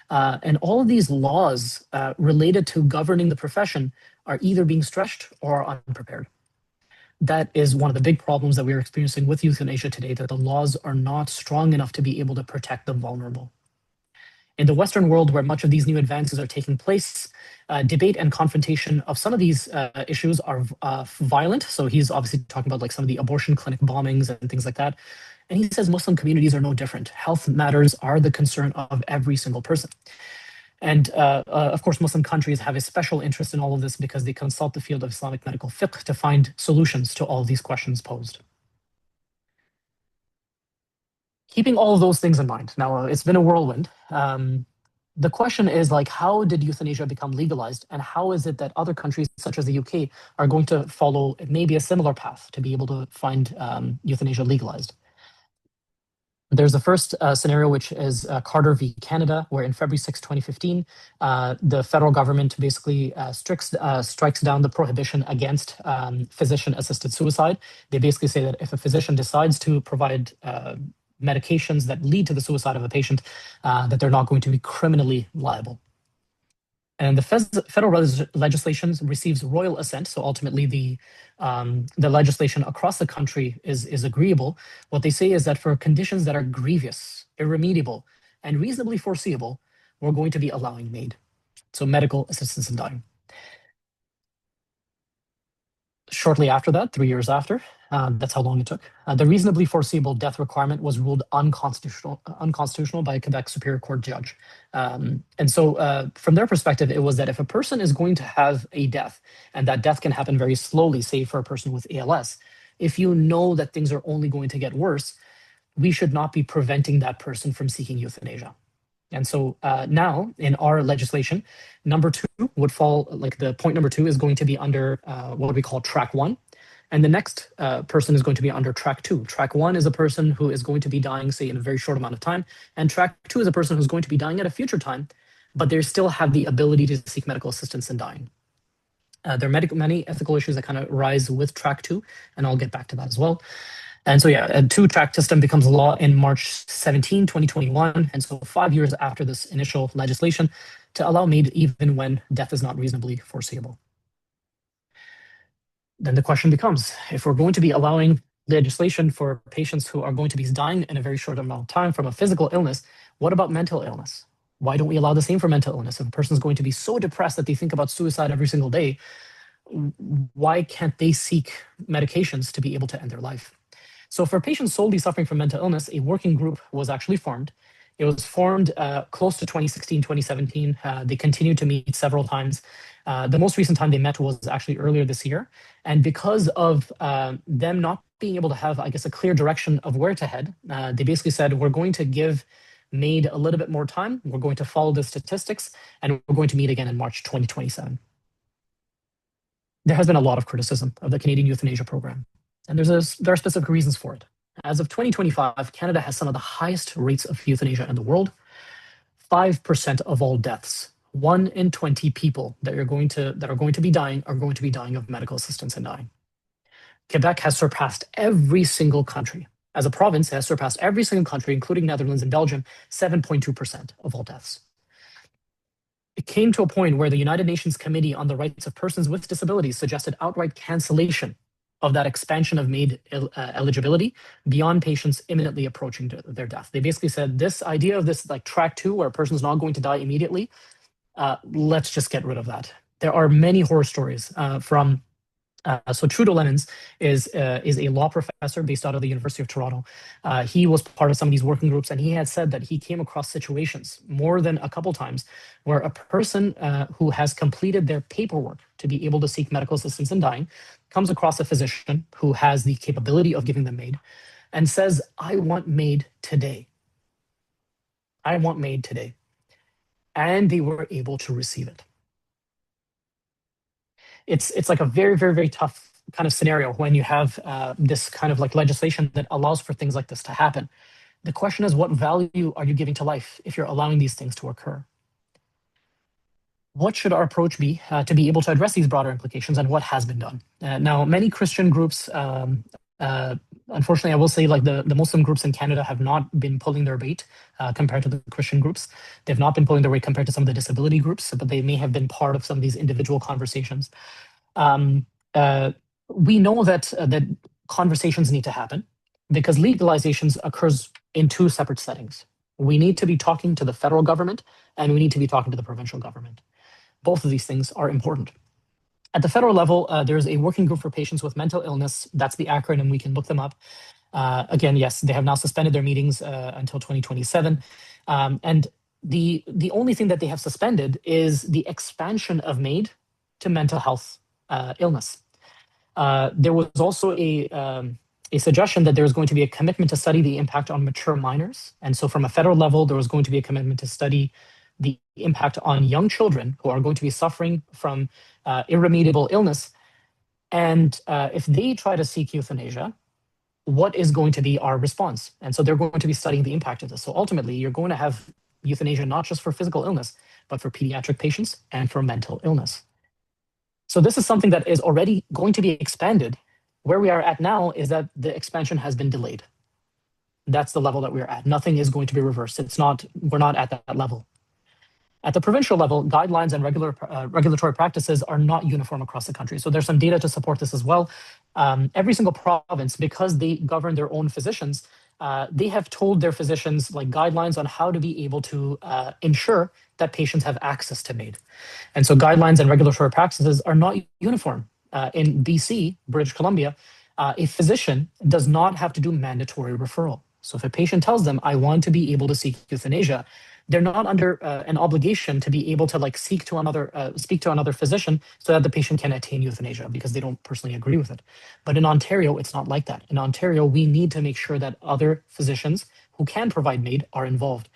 And all of these laws related to governing the profession are either being stretched or are unprepared. That is one of the big problems that we are experiencing with euthanasia today, that the laws are not strong enough to be able to protect the vulnerable. In the Western world, where much of these new advances are taking place, debate and confrontation of some of these issues are violent. So he's obviously talking about like some of the abortion clinic bombings and things like that. And he says Muslim communities are no different. Health matters are the concern of every single person. And of course, Muslim countries have a special interest in all of this because they consult the field of Islamic medical fiqh to find solutions to all of these questions posed. Keeping all of those things in mind, now it's been a whirlwind. The question is like, how did euthanasia become legalized, and how is it that other countries such as the UK are going to follow maybe a similar path to be able to find euthanasia legalized? There's the first scenario, which is Carter v. Canada, where in February 6, 2015, the federal government basically strikes down the prohibition against physician-assisted suicide. They basically say that if a physician decides to provide medications that lead to the suicide of a patient, that they're not going to be criminally liable. And the federal legislation receives royal assent. So ultimately, the legislation across the country is agreeable. What they say is that for conditions that are grievous, irremediable, and reasonably foreseeable, we're going to be allowing MAID. So medical assistance in dying. Shortly after that, 3 years after, that's how long it took, the reasonably foreseeable death requirement was ruled unconstitutional by a Quebec Superior Court judge. And so from their perspective, it was that if a person is going to have a death, and that death can happen very slowly, say for a person with ALS, if you know that things are only going to get worse, we should not be preventing that person from seeking euthanasia. And so now in our legislation, number 2 would fall, like the point number 2 is going to be under what we call track 1. And the next person is going to be under track 2. Track 1 is a person who is going to be dying, say, in a very short amount of time. And track 2 is a person who's going to be dying at a future time, but they still have the ability to seek medical assistance in dying. There are many ethical issues that kind of rise with track 2, and I'll get back to that as well. And so, yeah, a 2-track system becomes law in March 17, 2021. And so 5 years after this initial legislation to allow MAID even when death is not reasonably foreseeable. Then the question becomes, if we're going to be allowing legislation for patients who are going to be dying in a very short amount of time from a physical illness, what about mental illness? Why don't we allow the same for mental illness? If a person is going to be so depressed that they think about suicide every single day, why can't they seek medications to be able to end their life? So for patients solely suffering from mental illness, a working group was actually formed. It was formed close to 2016, 2017. They continued to meet several times. The most recent time they met was actually earlier this year. And because of them not being able to have, I guess, a clear direction of where to head, they basically said, we're going to give MAID a little bit more time. We're going to follow the statistics, and we're going to meet again in March 2027. There has been a lot of criticism of the Canadian euthanasia program. And there are specific reasons for it. As of 2025, Canada has some of the highest rates of euthanasia in the world. 5% of all deaths, 1 in 20 people that are going to be dying of medical assistance in dying. Quebec has surpassed every single country. As a province, it has surpassed every single country, including Netherlands and Belgium, 7.2% of all deaths. It came to a point where the United Nations Committee on the Rights of Persons with Disabilities suggested outright cancellation of that expansion of MAID eligibility beyond patients imminently approaching their death. They basically said this idea of this like track 2 where a person's not going to die immediately, let's just get rid of that. There are many horror stories from so Trudeau Lemons is a law professor based out of the University of Toronto. He was part of some of these working groups, and he had said that he came across situations more than a couple times where a person who has completed their paperwork to be able to seek medical assistance in dying comes across a physician who has the capability of giving them MAID and says, I want MAID today. I want MAID today. And they were able to receive it. It's like a very, very, very tough kind of scenario when you have this kind of like legislation that allows for things like this to happen. The question is, what value are you giving to life if you're allowing these things to occur? What should our approach be to be able to address these broader implications, and what has been done? Now, many Christian groups, uh, unfortunately, I will say, like the Muslim groups in Canada have not been pulling their weight compared to the Christian groups. They've not been pulling their weight compared to some of the disability groups, but they may have been part of some of these individual conversations. Um, uh, we know that conversations need to happen because legalizations occurs in two separate settings. We need to be talking to the federal government, and we need to be talking to the provincial government. Both of these things are important. At the federal level, there's a working group for patients with mental illness. That's the acronym. We can look them up. Again, yes, they have now suspended their meetings until 2027. And the only thing that they have suspended is the expansion of MAID to mental health illness. There was also a suggestion that there was going to be a commitment to study the impact on mature minors. And so from a federal level, there was going to be a commitment to study the impact on young children who are going to be suffering from irremediable illness. And if they try to seek euthanasia, what is going to be our response? And so they're going to be studying the impact of this. So ultimately, you're going to have euthanasia not just for physical illness, but for pediatric patients and for mental illness. So this is something that is already going to be expanded. Where we are at now is that the expansion has been delayed. That's the level that we're at. Nothing is going to be reversed. We're not at that level. At the provincial level, guidelines and regulatory practices are not uniform across the country. So there's some data to support this as well. Every single province, because they govern their own physicians, they have told their physicians like guidelines on how to be able to ensure that patients have access to MAID. And so guidelines and regulatory practices are not uniform. In BC, British Columbia, a physician does not have to do mandatory referral. So if a patient tells them, I want to be able to seek euthanasia, they're not under an obligation to be able to like speak to another physician so that the patient can attain euthanasia because they don't personally agree with it. But in Ontario, it's not like that. In Ontario, we need to make sure that other physicians who can provide MAID are involved.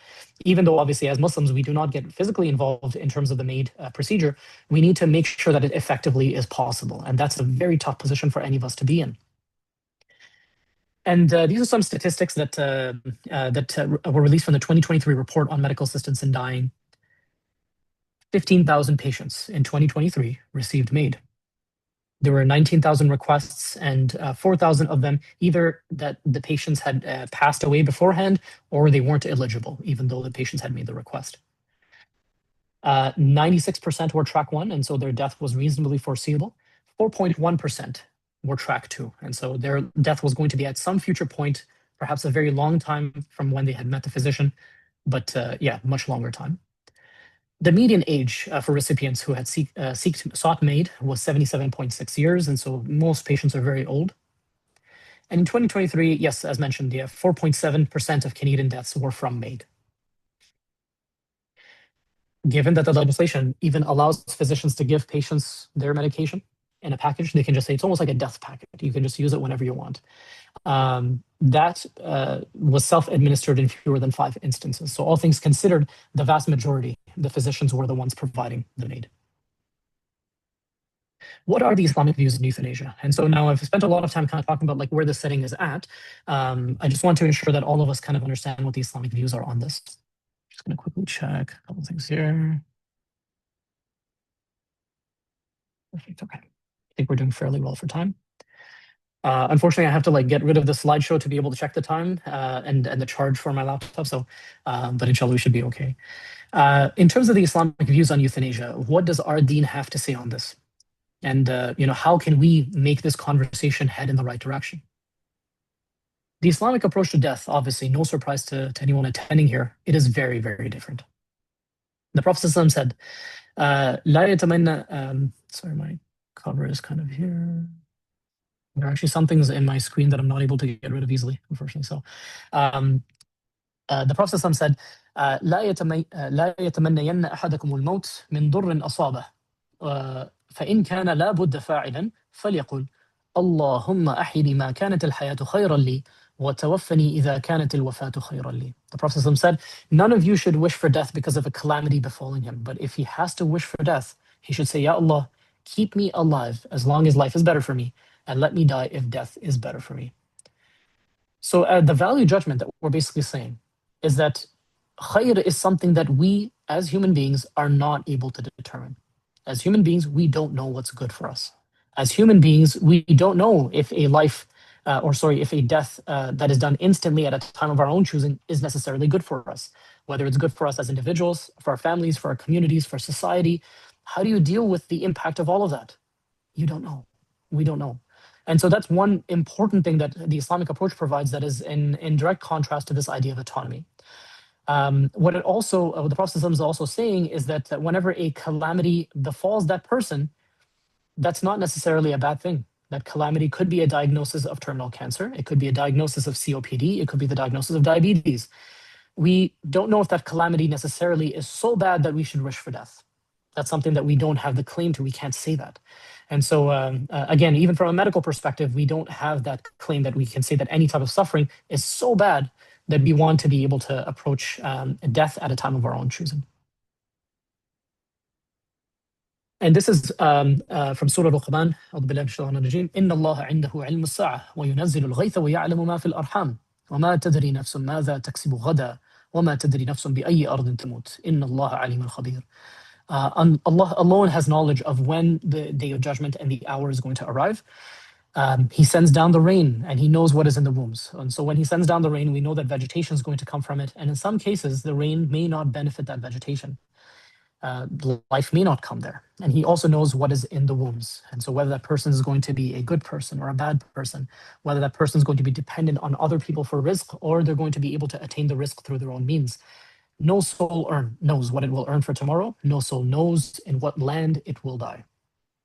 Even though obviously as Muslims, we do not get physically involved in terms of the MAID procedure, we need to make sure that it effectively is possible. And that's a very tough position for any of us to be in. And these are some statistics that were released from the 2023 report on medical assistance in dying. 15,000 patients in 2023 received MAID. There were 19,000 requests, and 4,000 of them either that the patients had passed away beforehand or they weren't eligible, even though the patients had made the request. 96% were track 1, and so their death was reasonably foreseeable. 4.1% were track 2, and so their death was going to be at some future point, perhaps a very long time from when they had met the physician, but yeah, much longer time. The median age for recipients who had sought MAID was 77.6 years, and so most patients are very old. And in 2023, yes, as mentioned, yeah, 4.7% of Canadian deaths were from MAID. Given that the legislation even allows physicians to give patients their medication in a package, they can just say it's almost like a death packet. You can just use it whenever you want. That was self-administered in fewer than 5 instances. So all things considered, the vast majority, the physicians were the ones providing the MAID. What are the Islamic views in euthanasia? And so now I've spent a lot of time kind of talking about like where the setting is at. I just want to ensure that all of us kind of understand what the Islamic views are on this. Just going to quickly check a couple things here. Perfect. Okay. I think we're doing fairly well for time. Unfortunately, I have to like get rid of the slideshow to be able to check the time and the charge for my laptop. So, but inshallah, we should be okay. In terms of the Islamic views on euthanasia, what does our deen have to say on this? And how can we make this conversation head in the right direction? The Islamic approach to death, obviously, no surprise to anyone attending here, it is very, very different. The Prophet ﷺ said, لا يتمنى, sorry, my cover is kind of here. There are actually some things in my screen that I'm not able to get rid of easily, unfortunately. So the Prophet ﷺ said, لا يتمنين أحدكم الموت من ضر أصابه فإن كان لا بد فاعلا فليقل اللهم أحيني ما كانت الحياة خيرا لي وتوفني إذا كانت الوفاة خيرا لي. The Prophet ﷺ said, none of you should wish for death because of a calamity befalling him. But if he has to wish for death, he should say, Ya Allah, keep me alive as long as life is better for me, and let me die if death is better for me. So the value judgment that we're basically saying is that Khair is something that we, as human beings, are not able to determine. As human beings, we don't know what's good for us. As human beings, we don't know if a life, if a death that is done instantly at a time of our own choosing is necessarily good for us. Whether it's good for us as individuals, for our families, for our communities, for society. How do you deal with the impact of all of that? You don't know. We don't know. And so that's one important thing that the Islamic approach provides that is in direct contrast to this idea of autonomy. What it also, what the Prophet is also saying is that whenever a calamity befalls that person, that's not necessarily a bad thing. That calamity could be a diagnosis of terminal cancer. It could be a diagnosis of COPD. It could be the diagnosis of diabetes. We don't know if that calamity necessarily is so bad that we should wish for death. That's something that we don't have the claim to. We can't say that. And so, again, even from a medical perspective, we don't have that claim that we can say that any type of suffering is so bad that we want to be able to approach death at a time of our own choosing. And this is from Surah Al-Quran. أعوذ بالله من الشيطان الرجيم. إن الله عنده علم الساعة وينزل الغيث ويعلم ما في الأرحام وما تدري نفس ماذا تكسب غدا وما تدري نفس بأي أرض تموت إن الله عليم خبير. Allah alone has knowledge of when the day of judgment and the hour is going to arrive. He sends down the rain and he knows what is in the wombs. And so when he sends down the rain, we know that vegetation is going to come from it. And in some cases, the rain may not benefit that vegetation. Life may not come there. And he also knows what is in the wombs. And so whether that person is going to be a good person or a bad person, whether that person is going to be dependent on other people for rizq, or they're going to be able to attain the rizq through their own means. No soul knows what it will earn for tomorrow. No soul knows in what land it will die.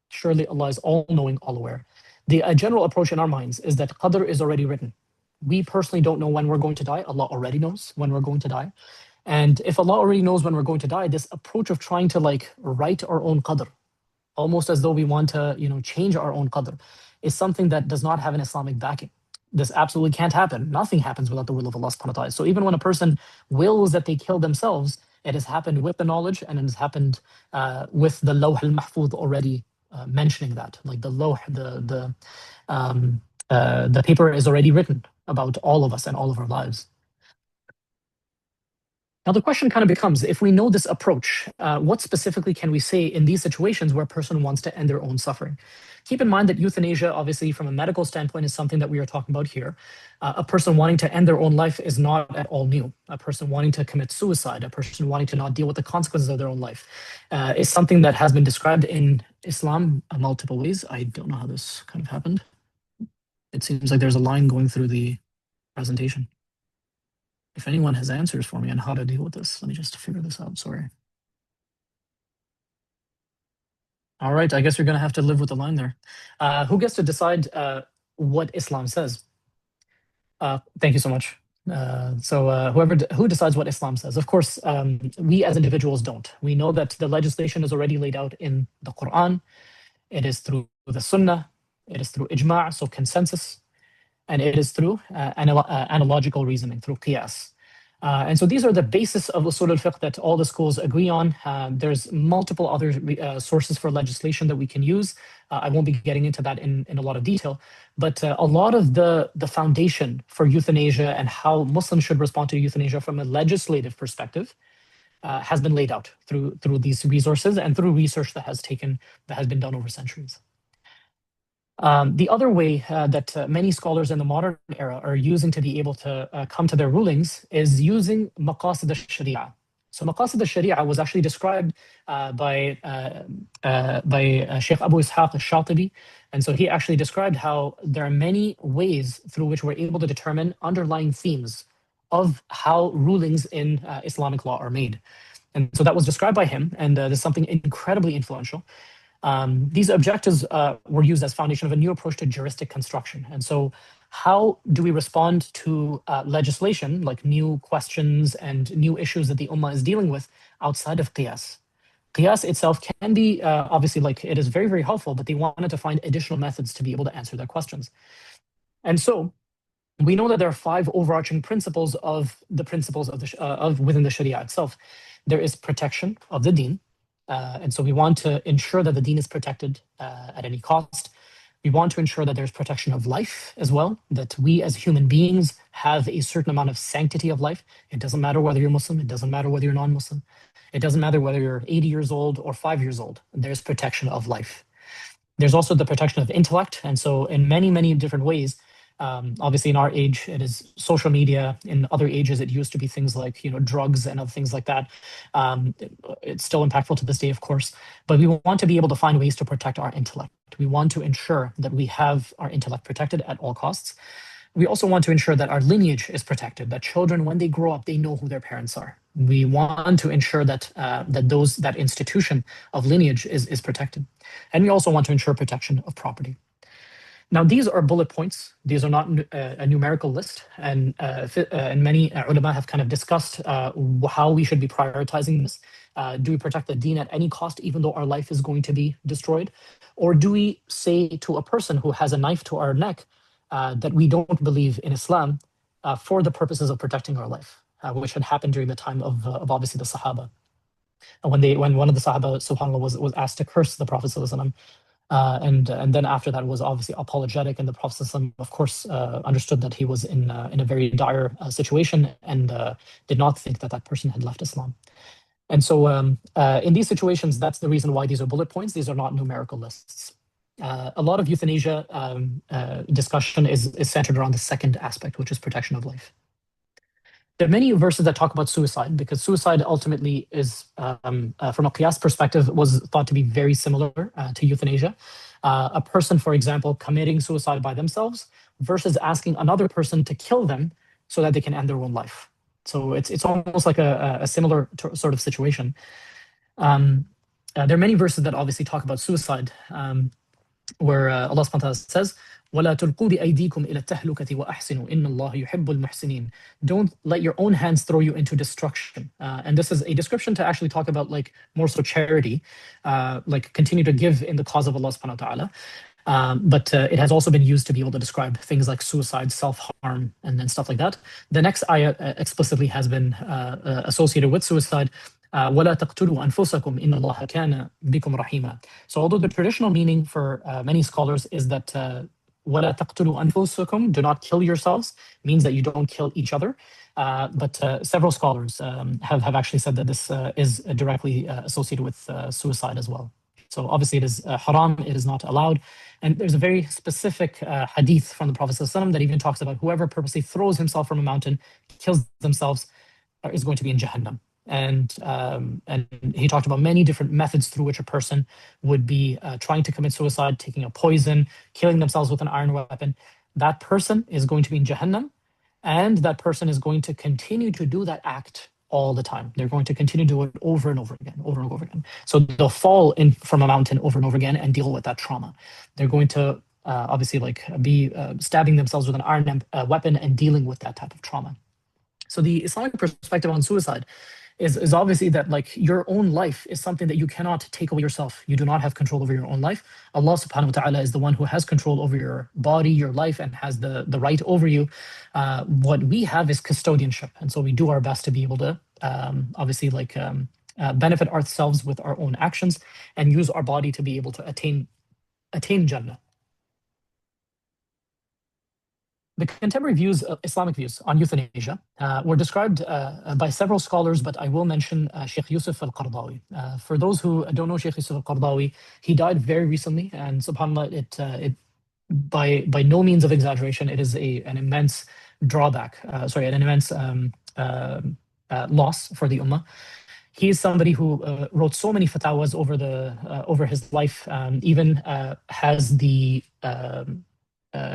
Surely Allah is all-knowing, all-aware. The general approach in our minds is that qadr is already written. We personally don't know when we're going to die. Allah already knows when we're going to die. And if Allah already knows when we're going to die, this approach of trying to write our own qadr, almost as though we want to change our own qadr, is something that does not have an Islamic backing. This absolutely can't happen. Nothing happens without the will of Allah subhanahu wa ta'ala. So even when a person wills that they kill themselves, it has happened with the knowledge and it has happened with the lawh al-mahfuz already mentioning that. Like the lawh, the paper is already written about all of us and all of our lives. Now the question kind of becomes, if we know this approach, what specifically can we say in these situations where a person wants to end their own suffering? Keep in mind that euthanasia, obviously from a medical standpoint, is something that we are talking about here. A person wanting to end their own life is not at all new. A person wanting to commit suicide, a person wanting to not deal with the consequences of their own life, is something that has been described in Islam multiple ways. I don't know how this kind of happened. It seems like there's a line going through the presentation. If anyone has answers for me on how to deal with this, let me just figure this out. Sorry. All right, I guess you're going to have to live with the line there. Who gets to decide what Islam says? Thank you so much. Who decides what Islam says? Of course, we as individuals don't. We know that the legislation is already laid out in the Quran. It is through the Sunnah. It is through ijma', so consensus. And it is through analogical reasoning, through qiyas. And so these are the basis of usul al-fiqh that all the schools agree on. There's multiple other sources for legislation that we can use. I won't be getting into that in a lot of detail, but a lot of the foundation for euthanasia and how Muslims should respond to euthanasia from a legislative perspective has been laid out through these resources and through research that has been done over centuries. The other way that many scholars in the modern era are using to be able to come to their rulings is using maqasid al-sharia. So maqasid al-sharia was actually described by Sheikh Abu Ishaq al-Shatibi. And so he actually described how there are many ways through which we're able to determine underlying themes of how rulings in Islamic law are made. And so that was described by him, and this is something incredibly influential. These objectives were used as foundation of a new approach to juristic construction. And so how do we respond to legislation, like new questions and new issues that the Ummah is dealing with outside of qiyas? Qiyas itself can be, obviously, it is very, very helpful, but they wanted to find additional methods to be able to answer their questions. And so we know that there are 5 overarching principles within the Sharia itself. There is protection of the deen. And so we want to ensure that the deen is protected at any cost. We want to ensure that there's protection of life as well, that we as human beings have a certain amount of sanctity of life. It doesn't matter whether you're Muslim, it doesn't matter whether you're non-Muslim. It doesn't matter whether you're 80 years old or 5 years old. There's protection of life. There's also the protection of intellect. And so in many, many different ways, obviously in our age, it is social media. In other ages, it used to be things like, drugs and other things like that. It's still impactful to this day, of course, but we want to be able to find ways to protect our intellect. We want to ensure that we have our intellect protected at all costs. We also want to ensure that our lineage is protected, that children, when they grow up, they know who their parents are. We want to ensure that that institution of lineage is protected. And we also want to ensure protection of property. Now, these are bullet points. These are not a numerical list. And many ulama have kind of discussed how we should be prioritizing this. Do we protect the deen at any cost, even though our life is going to be destroyed? Or do we say to a person who has a knife to our neck that we don't believe in Islam for the purposes of protecting our life, which had happened during the time of obviously the Sahaba. When one of the Sahaba, subhanAllah, was asked to curse the Prophet ﷺ, and then after that was obviously apologetic, and the Prophet ﷺ, of course, understood that he was in a very dire situation and did not think that that person had left Islam. And so in these situations, that's the reason why these are bullet points. These are not numerical lists. A lot of euthanasia discussion is centered around the second aspect, which is protection of life. There are many verses that talk about suicide, because suicide ultimately is, from a qiyas perspective, was thought to be very similar to euthanasia. A person, for example, committing suicide by themselves versus asking another person to kill them so that they can end their own life. So it's almost like a similar sort of situation. There are many verses that obviously talk about suicide, where Allah subhanahu wa ta'ala says, وَلَا تُلْقُوا بِأَيْدِيكُمْ إِلَى التَّهْلُكَةِ وَأَحْسِنُوا إِنَّ اللَّهَ يُحِبُّ الْمُحْسِنِينَ. Don't let your own hands throw you into destruction. And this is a description to actually talk about like more so charity, like continue to give in the cause of Allah subhanahu wa ta'ala. But it has also been used to be able to describe things like suicide, self-harm, and then stuff like that. The next ayah explicitly has been associated with suicide. وَلَا تَقْتُلُوا أَنفُسَكُمْ إِنَّ اللَّهَ كَانَ بِكُمْ رَحِيمًا. So although the traditional meaning for many scholars is that وَلَا تَقْتُلُوا أَنفُسَكُمْ, do not kill yourselves, means that you don't kill each other. But several scholars have actually said that this is directly associated with suicide as well. So obviously it is haram, it is not allowed. And there's a very specific hadith from the Prophet ﷺ that even talks about whoever purposely throws himself from a mountain, kills themselves, is going to be in Jahannam. And he talked about many different methods through which a person would be trying to commit suicide, taking a poison, killing themselves with an iron weapon. That person is going to be in Jahannam, and that person is going to continue to do that act all the time. They're going to continue to do it over and over again, over and over again. So they'll fall in from a mountain over and over again and deal with that trauma. They're going to obviously like be stabbing themselves with an iron weapon and dealing with that type of trauma. So the Islamic perspective on suicide is obviously that like your own life is something that you cannot take away yourself. You do not have control over your own life. Allah subhanahu wa ta'ala is the one who has control over your body, your life, and has the right over you. What we have is custodianship. And so we do our best to be able to obviously like benefit ourselves with our own actions and use our body to be able to attain Jannah. The contemporary views, Islamic views on euthanasia were described by several scholars, but I will mention Sheikh Yusuf al-Qaradawi. For those who don't know Sheikh Yusuf al-Qaradawi, he died very recently, and subhanAllah, it by no means of exaggeration, it is an immense drawback, an immense loss for the ummah. He is somebody who wrote so many fatawas over his life, even has the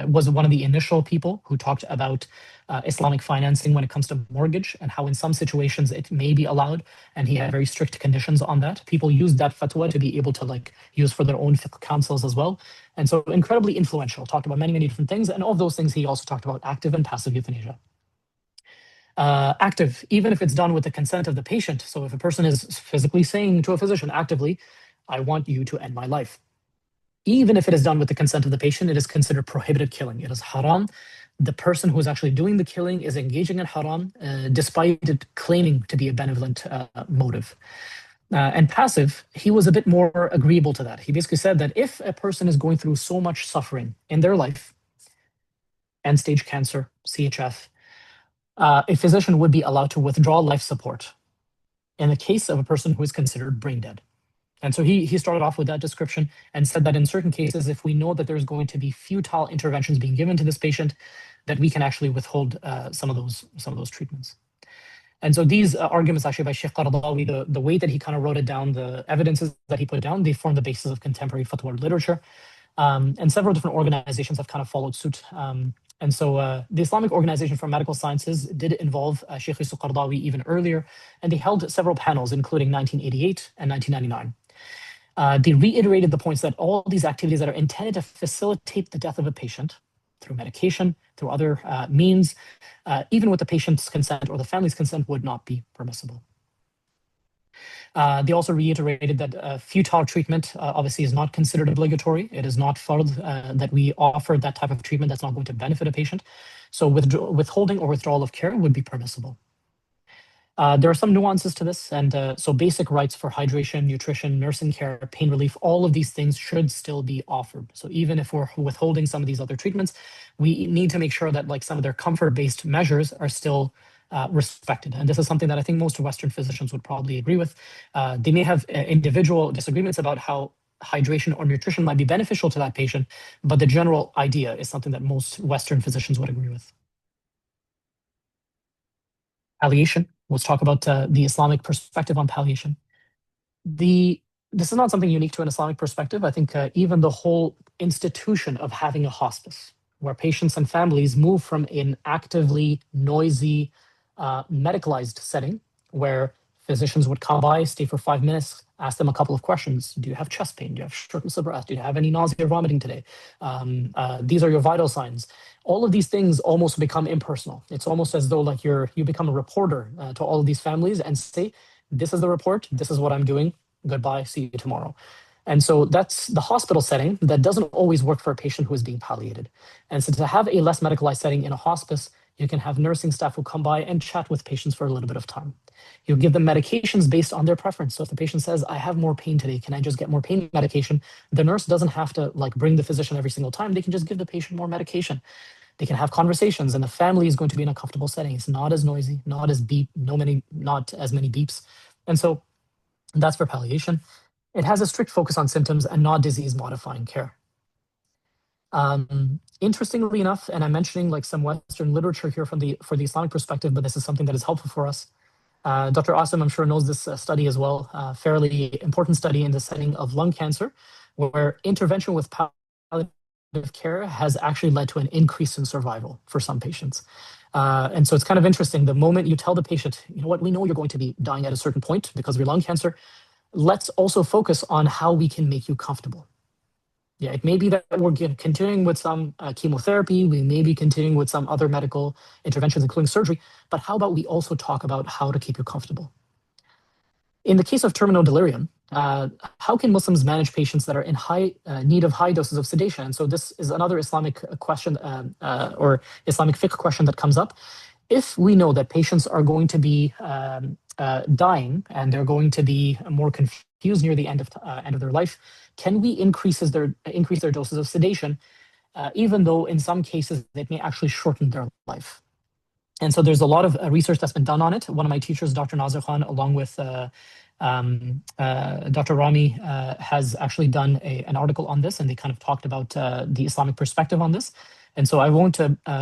was one of the initial people who talked about Islamic financing when it comes to mortgage and how in some situations it may be allowed, and he had very strict conditions on that. People used that fatwa to be able to like use for their own fiqh councils as well. And so incredibly influential, talked about many, many different things. And of those things, he also talked about active and passive euthanasia. Active, even if it's done with the consent of the patient. So if a person is physically saying to a physician actively, I want you to end my life. Even if it is done with the consent of the patient, it is considered prohibited killing. It is haram. The person who is actually doing the killing is engaging in haram, despite it claiming to be a benevolent motive. and passive, he was a bit more agreeable to that. He basically said that if a person is going through so much suffering in their life, end stage cancer, CHF, a physician would be allowed to withdraw life support in the case of a person who is considered brain dead. And so he started off with that description and said that in certain cases, if we know that there's going to be futile interventions being given to this patient, that we can actually withhold some of those treatments. And so these arguments actually by Sheikh Qaradawi, the way that he kind of wrote it down, the evidences that he put down, they form the basis of contemporary fatwa literature. And several different organizations have kind of followed suit. And so the Islamic Organization for Medical Sciences did involve Sheikh Yusuf Qaradawi even earlier, and they held several panels, including 1988 and 1999. They reiterated the points that all these activities that are intended to facilitate the death of a patient through medication, through other means, even with the patient's consent or the family's consent, would not be permissible. They also reiterated that futile treatment obviously is not considered obligatory. It is not fard that we offer that type of treatment that's not going to benefit a patient. So withholding or withdrawal of care would be permissible. There are some nuances to this, and so basic rights for hydration, nutrition, nursing care, pain relief, all of these things should still be offered. So even if we're withholding some of these other treatments, we need to make sure that like some of their comfort-based measures are still respected. And this is something that I think most Western physicians would probably agree with. They may have individual disagreements about how hydration or nutrition might be beneficial to that patient, but the general idea is something that most Western physicians would agree with. Palliation. Let's talk about the Islamic perspective on palliation. This is not something unique to an Islamic perspective. I think even the whole institution of having a hospice, where patients and families move from an actively noisy, medicalized setting, where physicians would come by, stay for 5 minutes, ask them a couple of questions. Do you have chest pain? Do you have shortness of breath? Do you have any nausea or vomiting today? These are your vital signs. All of these things almost become impersonal. It's almost as though like you become a reporter to all of these families and say, this is the report, this is what I'm doing, goodbye, see you tomorrow. And so that's the hospital setting that doesn't always work for a patient who is being palliated. And so to have a less medicalized setting in a hospice, you can have nursing staff who come by and chat with patients for a little bit of time. You give them medications based on their preference. So if the patient says, I have more pain today, can I just get more pain medication? The nurse doesn't have to like bring the physician every single time. They can just give the patient more medication. They can have conversations and the family is going to be in a comfortable setting. It's not as noisy, not as not as many beeps. And so that's for palliation. It has a strict focus on symptoms and not disease modifying care. Interestingly enough, and I'm mentioning like some Western literature here for the Islamic perspective, but this is something that is helpful for us. Dr. Aasim, I'm sure, knows this study as well, fairly important study in the setting of lung cancer, where intervention with palliative care has actually led to an increase in survival for some patients. And so it's kind of interesting. The moment you tell the patient, you know what, we know you're going to be dying at a certain point because of your lung cancer, let's also focus on how we can make you comfortable. Yeah, it may be that we're continuing with some chemotherapy, we may be continuing with some other medical interventions, including surgery, but how about we also talk about how to keep you comfortable? In the case of terminal delirium, how can Muslims manage patients that are in high need of high doses of sedation? And so this is another Islamic question or Islamic fiqh question that comes up. If we know that patients are going to be dying and they're going to be more confused near the end of their life, can we increase their doses of sedation, even though in some cases it may actually shorten their life? And so there's a lot of research that's been done on it. One of my teachers, Dr. Nazir Khan, along with Dr. Rami, has actually done an article on this, and they kind of talked about the Islamic perspective on this. And so I won't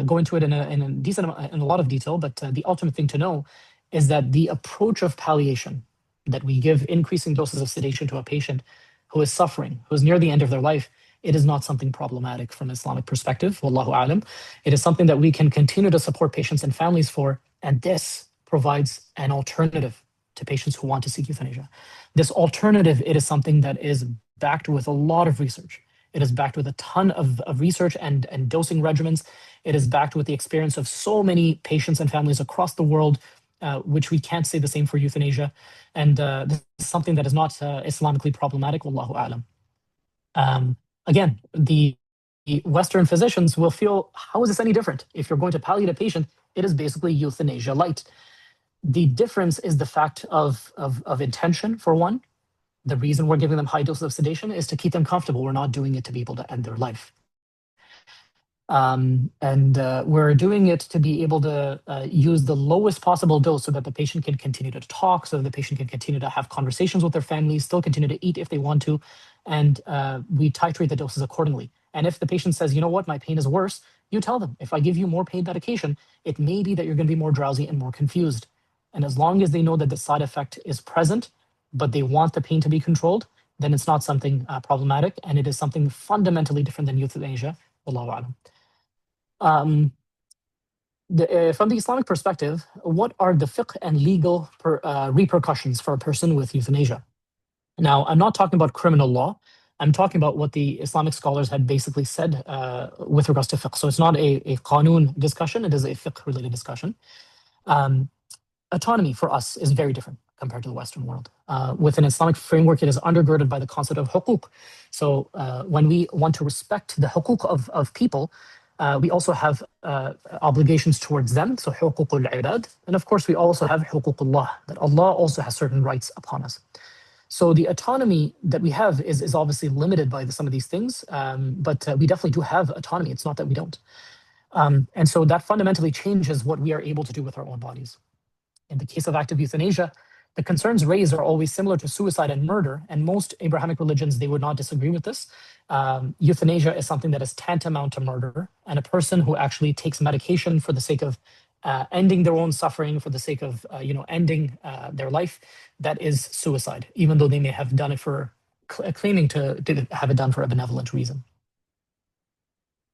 go into it in a lot of detail, but the ultimate thing to know is that the approach of palliation, that we give increasing doses of sedation to a patient who is suffering, who is near the end of their life, it is not something problematic from an Islamic perspective. Wallahu alam. It is something that we can continue to support patients and families for, and this provides an alternative to patients who want to seek euthanasia. This alternative, it is something that is backed with a lot of research. It is backed with a ton of research and dosing regimens. It is backed with the experience of so many patients and families across the world, which we can't say the same for euthanasia. And this is something that is not Islamically problematic, wallahu alam. Again, the Western physicians will feel, how is this any different? If you're going to palliate a patient, it is basically euthanasia light. The difference is the fact of intention, for one. The reason we're giving them high doses of sedation is to keep them comfortable. We're not doing it to be able to end their life. And we're doing it to be able to use the lowest possible dose so that the patient can continue to talk, so that the patient can continue to have conversations with their families, still continue to eat if they want to, and we titrate the doses accordingly. And if the patient says, you know what, my pain is worse, you tell them, if I give you more pain medication, it may be that you're going to be more drowsy and more confused. And as long as they know that the side effect is present, but they want the pain to be controlled, then it's not something problematic, and it is something fundamentally different than euthanasia. Wallahu a'lam. From the Islamic perspective, what are the fiqh and legal repercussions for a person with euthanasia? Now, I'm not talking about criminal law. I'm talking about what the Islamic scholars had basically said with regards to fiqh. So it's not a qanun discussion, it is a fiqh-related discussion. Autonomy for us is very different compared to the Western world. With an Islamic framework, it is undergirded by the concept of huquq. So when we want to respect the huquq of people, we also have obligations towards them, so huquq al-ibad. And of course, we also have huquq Allah, that Allah also has certain rights upon us. So the autonomy that we have is obviously limited by some of these things, but we definitely do have autonomy. It's not that we don't. And so that fundamentally changes what we are able to do with our own bodies. In the case of active euthanasia, the concerns raised are always similar to suicide and murder, and most Abrahamic religions, they would not disagree with this. Euthanasia is something that is tantamount to murder, and a person who actually takes medication for the sake of ending their own suffering, for the sake of ending their life, that is suicide, even though they may have done it for claiming to have it done for a benevolent reason.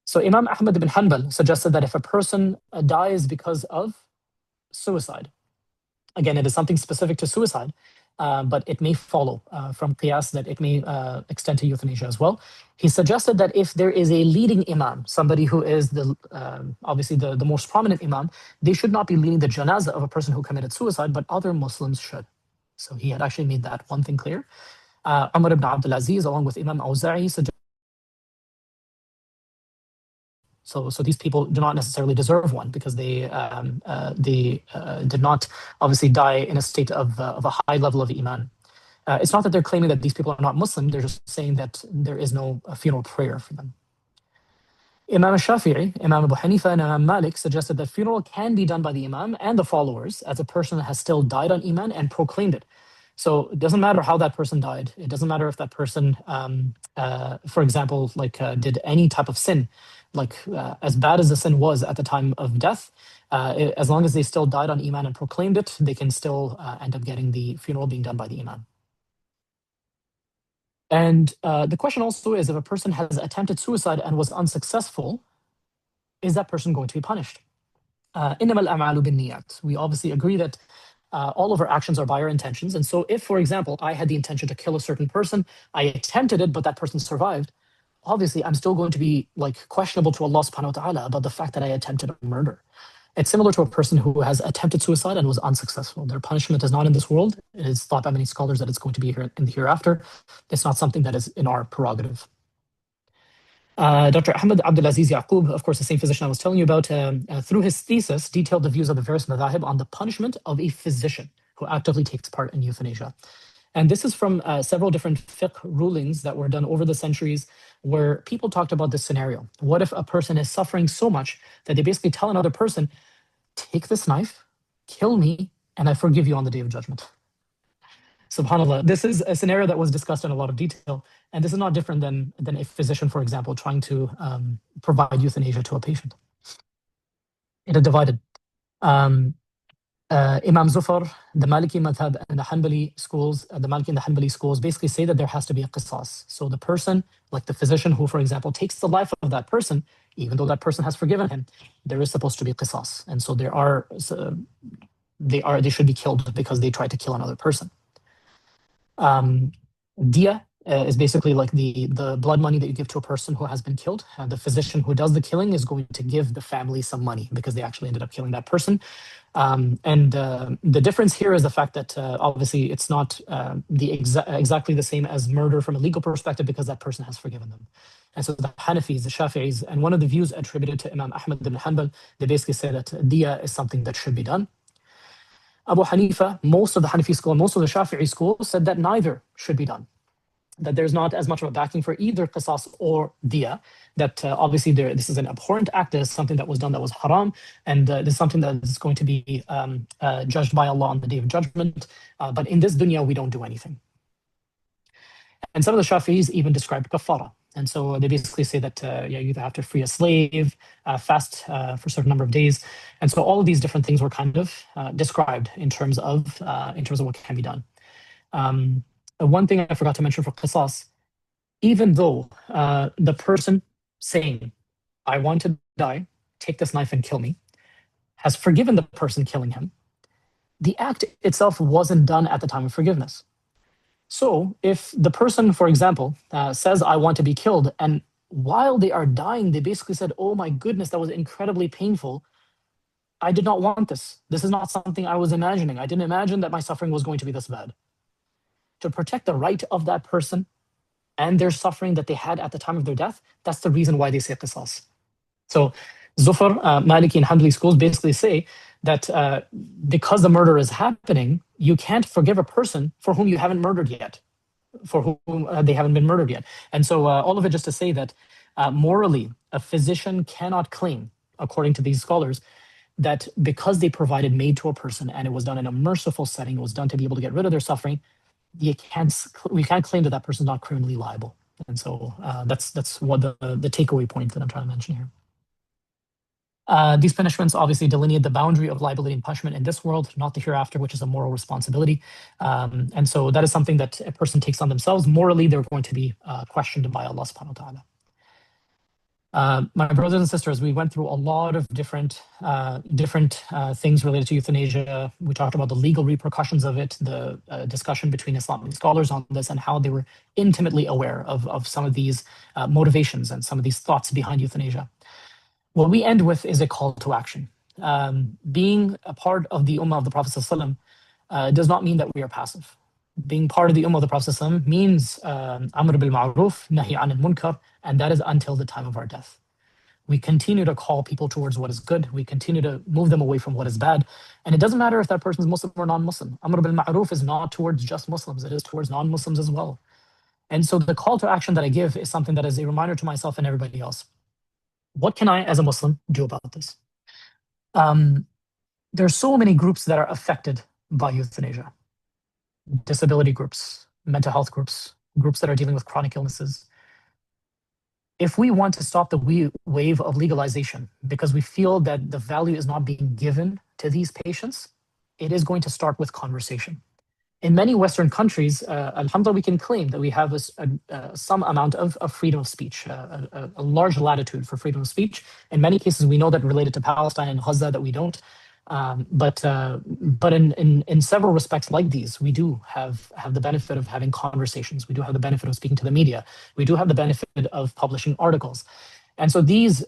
So Imam Ahmad ibn Hanbal suggested that if a person dies because of suicide, again, it is something specific to suicide, but it may follow from qiyas that it may extend to euthanasia as well. He suggested that if there is a leading imam, somebody who is obviously the most prominent imam, they should not be leading the janazah of a person who committed suicide, but other Muslims should. So he had actually made that one thing clear. Umar ibn Abdul Aziz, along with Imam Awza'i, suggested So these people do not necessarily deserve one because they did not obviously die in a state of a high level of iman. It's not that they're claiming that these people are not Muslim, they're just saying that there is no funeral prayer for them. Imam Shafi'i, Imam Abu Hanifa, and Imam Malik suggested that funeral can be done by the Imam and the followers as a person has still died on Iman and proclaimed it. So it doesn't matter how that person died. It doesn't matter if that person, for example, did any type of sin, as bad as the sin was at the time of death, as long as they still died on Iman and proclaimed it, they can still end up getting the funeral being done by the Imam. And the question also is, if a person has attempted suicide and was unsuccessful, is that person going to be punished? إِنَّمَا الْأَعْمَالُ بِالنِّيَّاتِ. We obviously agree that all of our actions are by our intentions. And so if, for example, I had the intention to kill a certain person, I attempted it, but that person survived, obviously I'm still going to be questionable to Allah subhanahu wa ta'ala about the fact that I attempted a murder. It's similar to a person who has attempted suicide and was unsuccessful. Their punishment is not in this world. It is thought by many scholars that it's going to be here in the hereafter. It's not something that is in our prerogative. Dr. Ahmad Abdulaziz Yaqub, of course, the same physician I was telling you about, through his thesis, detailed the views of the various madhahib on the punishment of a physician who actively takes part in euthanasia. And this is from several different fiqh rulings that were done over the centuries where people talked about this scenario. What if a person is suffering so much that they basically tell another person, take this knife, kill me, and I forgive you on the Day of Judgment. SubhanAllah, this is a scenario that was discussed in a lot of detail, and this is not different than a physician, for example, trying to provide euthanasia to a patient. It is divided. Imam Zufar, the Maliki madhab, and the Hanbali schools, the Maliki and the Hanbali schools basically say that there has to be a qisas. So the person, like the physician who, for example, takes the life of that person, even though that person has forgiven him, there is supposed to be qisas. And so they should be killed because they tried to kill another person. Dia is basically like the blood money that you give to a person who has been killed. The physician who does the killing is going to give the family some money because they actually ended up killing that person. And the difference here is the fact that obviously it's not exactly the same as murder from a legal perspective because that person has forgiven them. And so the Hanafis, the Shafi'is, and one of the views attributed to Imam Ahmad ibn Hanbal, they basically say that Dia is something that should be done. Abu Hanifa, most of the Hanafi school, most of the Shafi'i school said that neither should be done. That there's not as much of a backing for either qisas or diya. That obviously this is an abhorrent act. This is something that was done that was haram, and this is something that is going to be judged by Allah on the Day of Judgment. But in this dunya, we don't do anything. And some of the Shafi'is even described kafara. And so they basically say that you either have to free a slave, fast for a certain number of days. And so all of these different things were kind of described in terms of what can be done. One thing I forgot to mention for qisas, even though the person saying, I want to die, take this knife and kill me, has forgiven the person killing him, the act itself wasn't done at the time of forgiveness. So if the person, for example, says, I want to be killed, and while they are dying, they basically said, oh my goodness, that was incredibly painful. I did not want this. This is not something I was imagining. I didn't imagine that my suffering was going to be this bad. To protect the right of that person and their suffering that they had at the time of their death, that's the reason why they say qisas. So Zufar, Maliki, and Hanbali schools basically say that because the murder is happening, you can't forgive a person for whom you haven't murdered yet, for whom they haven't been murdered yet. And so all of it just to say that morally, a physician cannot claim, according to these scholars, that because they provided maid to a person and it was done in a merciful setting, it was done to be able to get rid of their suffering, we can't claim that that person is not criminally liable. And so that's what the takeaway point that I'm trying to mention here. These punishments obviously delineate the boundary of liability and punishment in this world, not the hereafter, which is a moral responsibility. And so that is something that a person takes on themselves. Morally, they're going to be questioned by Allah subhanahu wa ta'ala. My brothers and sisters, we went through a lot of different things related to euthanasia. We talked about the legal repercussions of it, the discussion between Islamic scholars on this, and how they were intimately aware of some of these motivations and some of these thoughts behind euthanasia. What we end with is a call to action. Being a part of the Ummah of the Prophet ﷺ does not mean that we are passive. Being part of the Ummah of the Prophet ﷺ means Amr bil Ma'ruf, Nahi anil Munkar, and that is until the time of our death. We continue to call people towards what is good. We continue to move them away from what is bad. And it doesn't matter if that person is Muslim or non-Muslim. Amr bil Ma'ruf is not towards just Muslims. It is towards non-Muslims as well. And so the call to action that I give is something that is a reminder to myself and everybody else. What can I, as a Muslim, do about this? There are so many groups that are affected by euthanasia. Disability groups, mental health groups, groups that are dealing with chronic illnesses. If we want to stop the wave of legalization because we feel that the value is not being given to these patients, it is going to start with conversation. In many Western countries, alhamdulillah, we can claim that we have some amount of freedom of speech, a large latitude for freedom of speech. In many cases, we know that related to Palestine and Gaza that we don't. But in several respects like these, we do have the benefit of having conversations. We do have the benefit of speaking to the media. We do have the benefit of publishing articles. And so these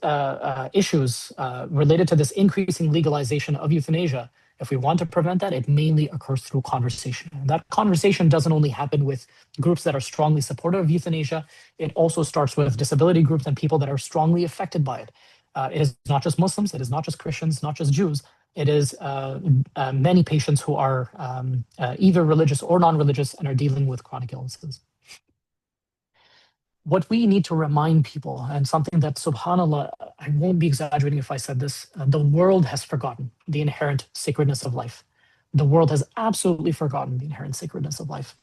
issues related to this increasing legalization of euthanasia, if we want to prevent that, it mainly occurs through conversation. And that conversation doesn't only happen with groups that are strongly supportive of euthanasia, it also starts with disability groups and people that are strongly affected by it. It is not just Muslims, it is not just Christians, not just Jews. It is many patients who are either religious or non-religious and are dealing with chronic illnesses. What we need to remind people, and something that, subhanAllah, I won't be exaggerating if I said this, the world has forgotten the inherent sacredness of life. The world has absolutely forgotten the inherent sacredness of life.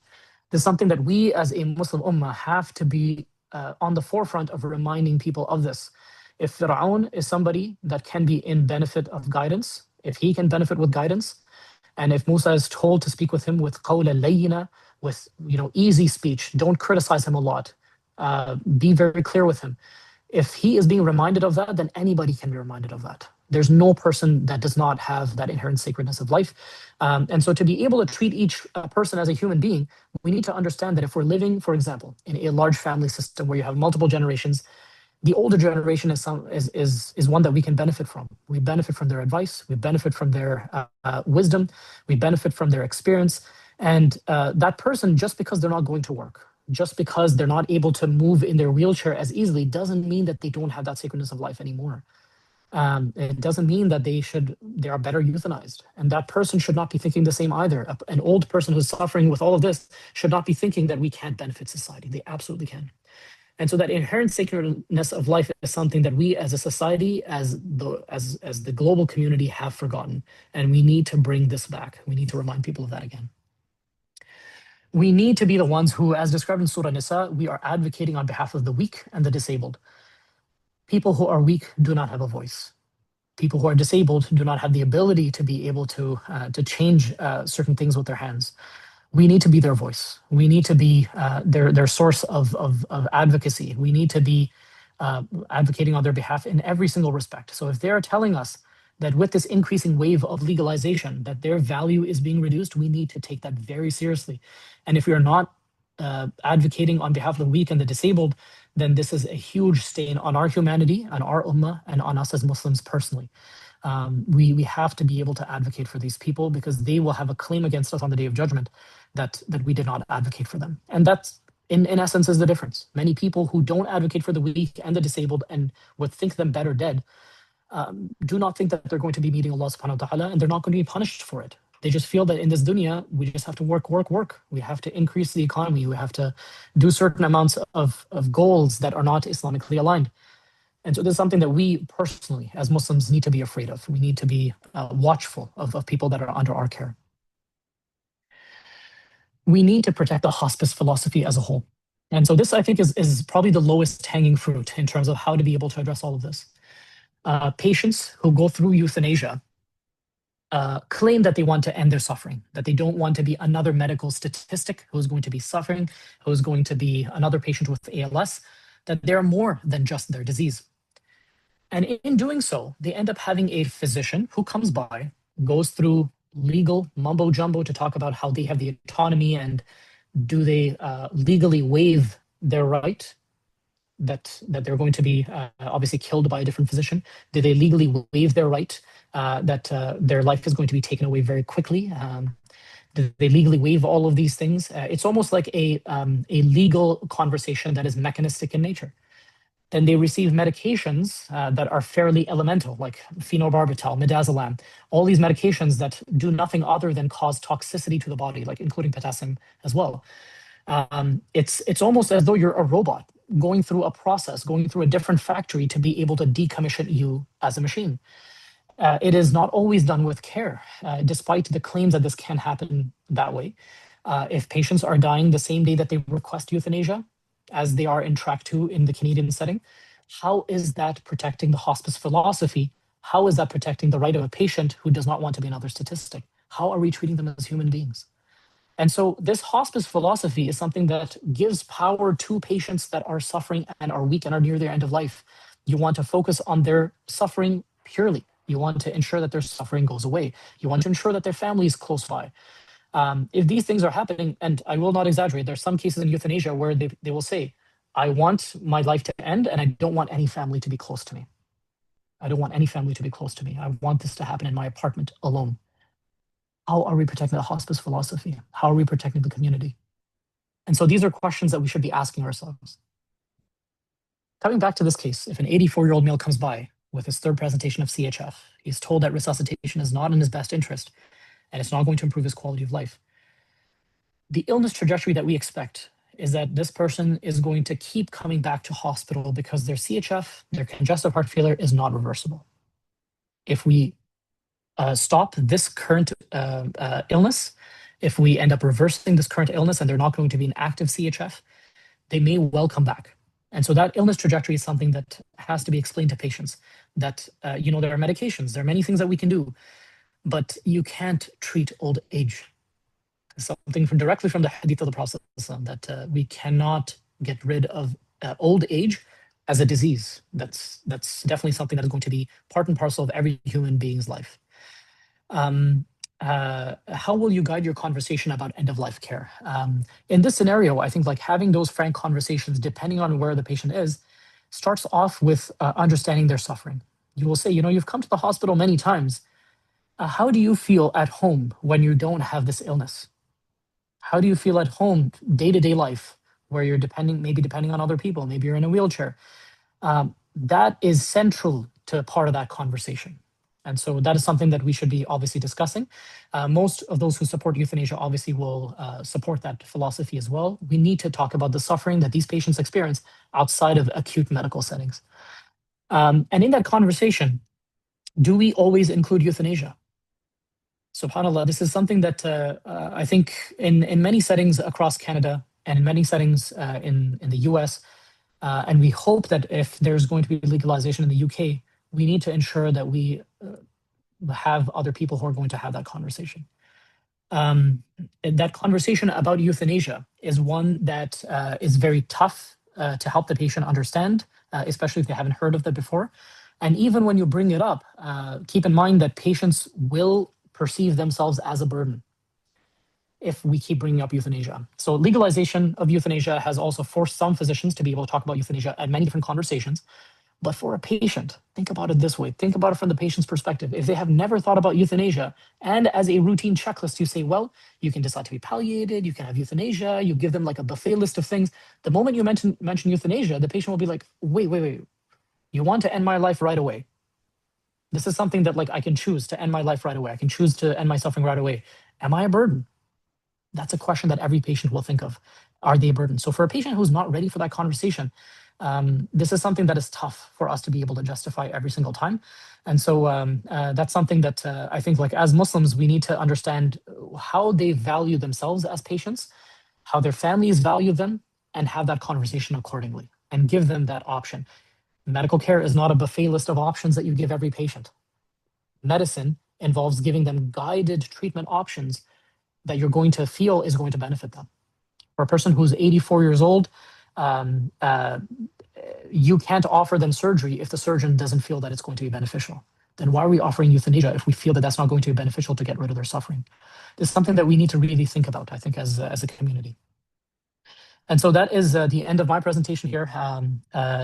This is something that we as a Muslim ummah have to be on the forefront of reminding people of this. If Fir'aun is somebody that can be in benefit of guidance, if he can benefit with guidance, and if Musa is told to speak with him with qawla layyina, with easy speech, don't criticize him a lot, be very clear with him. If he is being reminded of that, then anybody can be reminded of that. There's no person that does not have that inherent sacredness of life. And so to be able to treat each person as a human being, we need to understand that if we're living, for example, in a large family system where you have multiple generations, the older generation is one that we can benefit from. We benefit from their advice. We benefit from their wisdom. We benefit from their experience. And that person, just because they're not going to work, just because they're not able to move in their wheelchair as easily, doesn't mean that they don't have that sacredness of life anymore. It doesn't mean that they are better euthanized. And that person should not be thinking the same either. An old person who's suffering with all of this should not be thinking that we can't benefit society. They absolutely can. And so that inherent sacredness of life is something that we as a society, as the global community have forgotten. And we need to bring this back. We need to remind people of that again. We need to be the ones who, as described in Surah Nisa, we are advocating on behalf of the weak and the disabled. People who are weak do not have a voice. People who are disabled do not have the ability to be able to change certain things with their hands. We need to be their voice. We need to be their source of advocacy. We need to be advocating on their behalf in every single respect. So if they're telling us that with this increasing wave of legalization, that their value is being reduced, we need to take that very seriously. And if we are not advocating on behalf of the weak and the disabled, then this is a huge stain on our humanity, on our ummah, and on us as Muslims personally. We have to be able to advocate for these people because they will have a claim against us on the day of judgment that we did not advocate for them. And that's in essence is the difference. Many people who don't advocate for the weak and the disabled and would think them better dead do not think that they're going to be meeting Allah subhanahu wa ta'ala, and they're not going to be punished for it. They just feel that in this dunya, we just have to work, work, work. We have to increase the economy. We have to do certain amounts of goals that are not Islamically aligned. And so this is something that we personally, as Muslims, need to be afraid of. We need to be watchful of people that are under our care. We need to protect the hospice philosophy as a whole. And so this, I think, is probably the lowest hanging fruit in terms of how to be able to address all of this. Patients who go through euthanasia claim that they want to end their suffering, that they don't want to be another medical statistic who's going to be suffering, who's going to be another patient with ALS, that they're more than just their disease. And in doing so, they end up having a physician who comes by, goes through legal mumbo jumbo to talk about how they have the autonomy and do they legally waive their right that they're going to be obviously killed by a different physician? Do they legally waive their right that their life is going to be taken away very quickly? Do they legally waive all of these things? It's almost like a legal conversation that is mechanistic in nature. Then they receive medications that are fairly elemental, like phenobarbital, midazolam, all these medications that do nothing other than cause toxicity to the body, like including potassium as well. It's almost as though you're a robot going through a process, going through a different factory to be able to decommission you as a machine. It is not always done with care, despite the claims that this can happen that way. If patients are dying the same day that they request euthanasia, as they are in track 2 in the Canadian setting, how is that protecting the hospice philosophy? How is that protecting the right of a patient who does not want to be another statistic? How are we treating them as human beings? And so this hospice philosophy is something that gives power to patients that are suffering and are weak and are near their end of life. You want to focus on their suffering purely. You want to ensure that their suffering goes away. You want to ensure that their family is close by. If these things are happening, and I will not exaggerate, there's some cases in euthanasia where they will say, I want my life to end and I don't want any family to be close to me. I don't want any family to be close to me. I want this to happen in my apartment alone. How are we protecting the hospice philosophy? How are we protecting the community? And so these are questions that we should be asking ourselves. Coming back to this case, if an 84-year-old male comes by with his third presentation of CHF, he's told that resuscitation is not in his best interest and it's not going to improve his quality of life. The illness trajectory that we expect is that this person is going to keep coming back to hospital because their CHF, their congestive heart failure, is not reversible. If we stop this current illness, if we end up reversing this current illness and they're not going to be an active CHF, they may well come back. And so that illness trajectory is something that has to be explained to patients, that there are medications, there are many things that we can do, but you can't treat old age. Something directly from the hadith of the Prophet that we cannot get rid of old age as a disease. That's definitely something that is going to be part and parcel of every human being's life. How will you guide your conversation about end-of-life care? In this scenario, I think like having those frank conversations, depending on where the patient is, starts off with understanding their suffering. You will say, you've come to the hospital many times. How do you feel at home when you don't have this illness? How do you feel at home, day-to-day life, where you're depending on other people? Maybe you're in a wheelchair. That is central to part of that conversation. And so that is something that we should be obviously discussing. Most of those who support euthanasia obviously will support that philosophy as well. We need to talk about the suffering that these patients experience outside of acute medical settings. And in that conversation, do we always include euthanasia? SubhanAllah, this is something that I think in many settings across Canada and in many settings in the US, and we hope that if there's going to be legalization in the UK, we need to ensure that we have other people who are going to have that conversation. That conversation about euthanasia is one that is very tough to help the patient understand, especially if they haven't heard of that before. And even when you bring it up, keep in mind that patients will perceive themselves as a burden if we keep bringing up euthanasia. So legalization of euthanasia has also forced some physicians to be able to talk about euthanasia at many different conversations. But for a patient, think about it this way. Think about it from the patient's perspective. If they have never thought about euthanasia, and as a routine checklist, you say, well, you can decide to be palliated, you can have euthanasia, you give them like a buffet list of things. The moment you mention euthanasia, the patient will be like, wait. You want to end my life right away. This is something that like I can choose to end my life right away. I can choose to end my suffering right away. Am I a burden? That's a question that every patient will think of. Are they a burden? So for a patient who's not ready for that conversation, this is something that is tough for us to be able to justify every single time. And so that's something that I think like as Muslims, we need to understand how they value themselves as patients, how their families value them, and have that conversation accordingly and give them that option. Medical care is not a buffet list of options that you give every patient. Medicine involves giving them guided treatment options that you're going to feel is going to benefit them. For a person who's 84 years old, um, uh, you can't offer them surgery if the surgeon doesn't feel that it's going to be beneficial. Then why are we offering euthanasia if we feel that that's not going to be beneficial to get rid of their suffering? This is something that we need to really think about, I think, as a community. And so that is the end of my presentation here.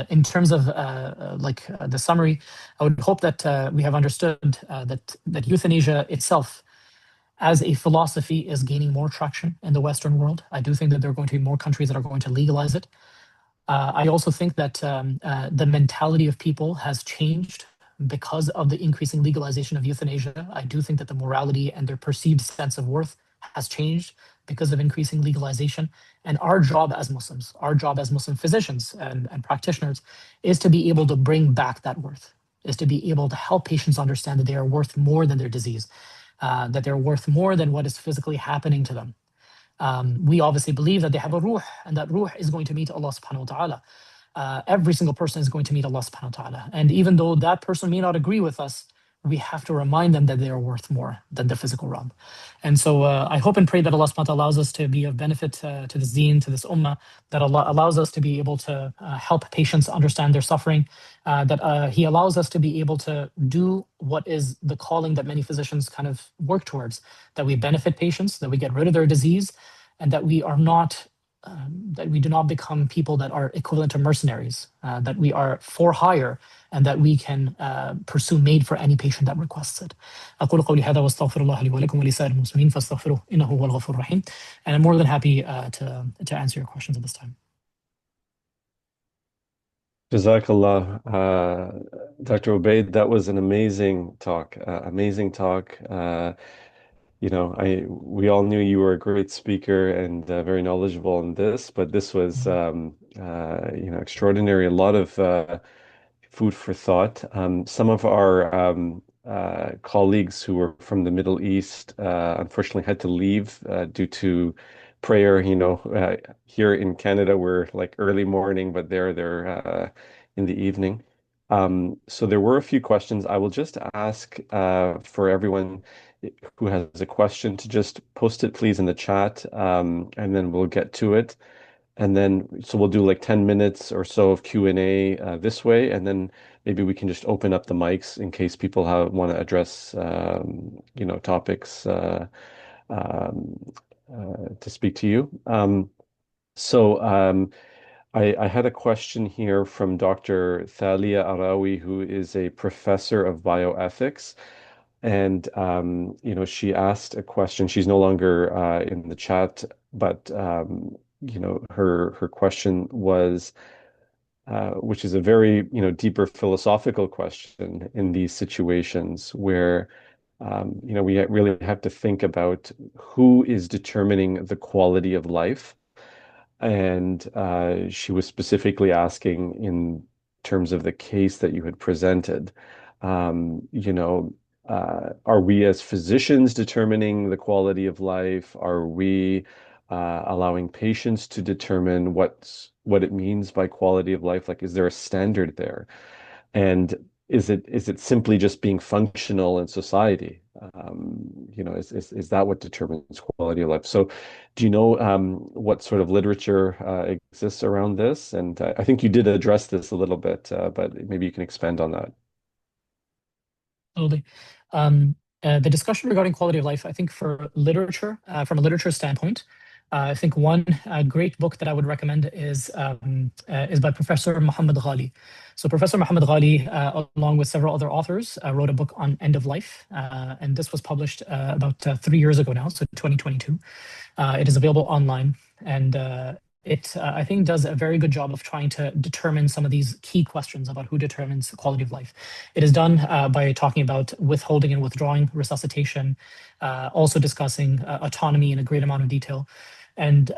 In terms of the summary, I would hope that we have understood that euthanasia itself as a philosophy is gaining more traction in the Western world. I do think that there are going to be more countries that are going to legalize it. I also think that the mentality of people has changed because of the increasing legalization of euthanasia. I do think that the morality and their perceived sense of worth has changed because of increasing legalization. And our job as Muslims, our job as Muslim physicians and practitioners is to be able to bring back that worth, is to be able to help patients understand that they are worth more than their disease, that they're worth more than what is physically happening to them. We obviously believe that they have a ruh, and that ruh is going to meet Allah subhanahu wa ta'ala. Every single person is going to meet Allah subhanahu wa ta'ala. And even though that person may not agree with us, we have to remind them that they are worth more than the physical realm. And so I hope and pray that Allah subhanahu wa ta'ala allows us to be of benefit to this deen, to this ummah, that Allah allows us to be able to help patients understand their suffering, that He allows us to be able to do what is the calling that many physicians kind of work towards, that we benefit patients, that we get rid of their disease, and that we are not that we do not become people that are equivalent to mercenaries, that we are for hire, and that we can pursue made for any patient that requests it. أقول قولي هذا واستغفر الله لي ولكم ولسائر المسلمين فاستغفروه إنه هو الغفور الرحيم. And I'm more than happy to answer your questions at this time. Jazakallah, Dr. Obaid. That was an amazing talk. Amazing talk. We all knew you were a great speaker and very knowledgeable in this, but this was extraordinary. A lot of food for thought. Some of our colleagues who were from the Middle East unfortunately had to leave due to prayer. Here in Canada, we're like early morning, but they're in the evening. So there were a few questions. I will just ask for everyone who has a question to just post it, please, in the chat, and then we'll get to it. And then, so we'll do like 10 minutes or so of Q&A this way, and then maybe we can just open up the mics in case people want to address, topics to speak to you. So I had a question here from Dr. Thalia Arawi, who is a professor of bioethics. And she asked a question. She's no longer in the chat, but her question was, which is a very, deeper philosophical question in these situations where, we really have to think about who is determining the quality of life. And she was specifically asking in terms of the case that you had presented, are we as physicians determining the quality of life? Are we allowing patients to determine what it means by quality of life? Like, is there a standard there? And is it simply just being functional in society? Is that what determines quality of life? So, do you know what sort of literature exists around this? And I think you did address this a little bit, but maybe you can expand on that. Absolutely. The discussion regarding quality of life, I think for literature, from a literature standpoint, I think one great book that I would recommend is by Professor Muhammad Ghali. So Professor Muhammad Ghali, along with several other authors, wrote a book on end of life, and this was published about 3 years ago now, so 2022. It is available online, and it, I think, does a very good job of trying to determine some of these key questions about who determines quality of life. It is done by talking about withholding and withdrawing resuscitation, also discussing autonomy in a great amount of detail. And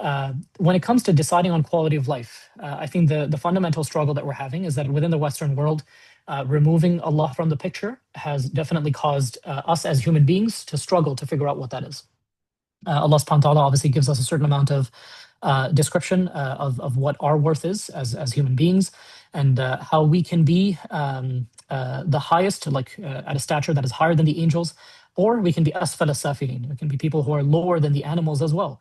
when it comes to deciding on quality of life, I think the fundamental struggle that we're having is that within the Western world, removing Allah from the picture has definitely caused us as human beings to struggle to figure out what that is. Allah subhanahu wa ta'ala obviously gives us a certain amount of description of what our worth is as human beings, and how we can be the highest, like at a stature that is higher than the angels, or we can be asfal as-safilin. We can be people who are lower than the animals as well.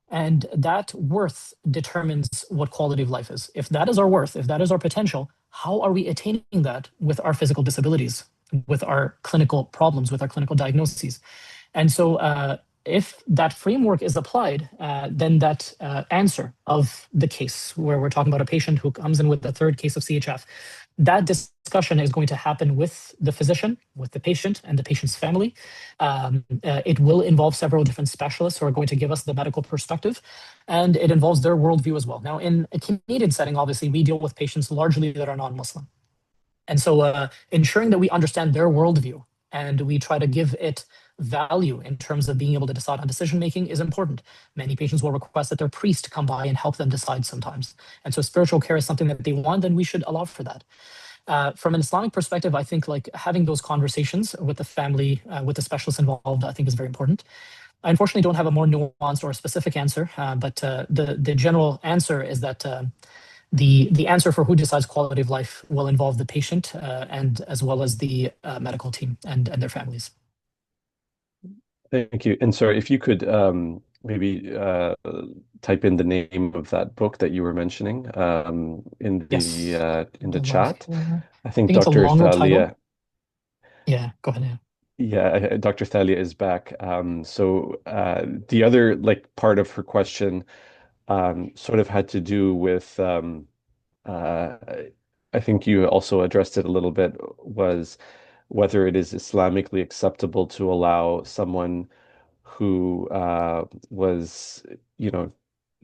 And that worth determines what quality of life is. If that is our worth, if that is our potential, how are we attaining that with our physical disabilities, with our clinical problems, with our clinical diagnoses? And so, if that framework is applied, then that answer of the case, where we're talking about a patient who comes in with a third case of CHF, that discussion is going to happen with the physician, with the patient, and the patient's family. It will involve several different specialists who are going to give us the medical perspective, and it involves their worldview as well. Now, in a Canadian setting, obviously, we deal with patients largely that are non-Muslim. And so, ensuring that we understand their worldview and we try to give it value in terms of being able to decide on decision making is important. Many patients will request that their priest come by and help them decide sometimes. And so, spiritual care is something that they want, and we should allow for that. From an Islamic perspective, I think like having those conversations with the family, with the specialists involved, I think is very important. I unfortunately don't have a more nuanced or a specific answer, but the general answer is that the answer for who decides quality of life will involve the patient, and as well as the medical team and their families. Thank you. And sorry, if you could maybe type in the name of that book that you were mentioning Yes. in the Alhamdulillah. chat. I I think think it's a Dr. longer title. Thalia, Yeah, go ahead. Yeah. yeah, Dr. Thalia is back. So the other like part of her question sort of had to do with uh, I think you also addressed it a little bit, was whether it is Islamically acceptable to allow someone who was, you know,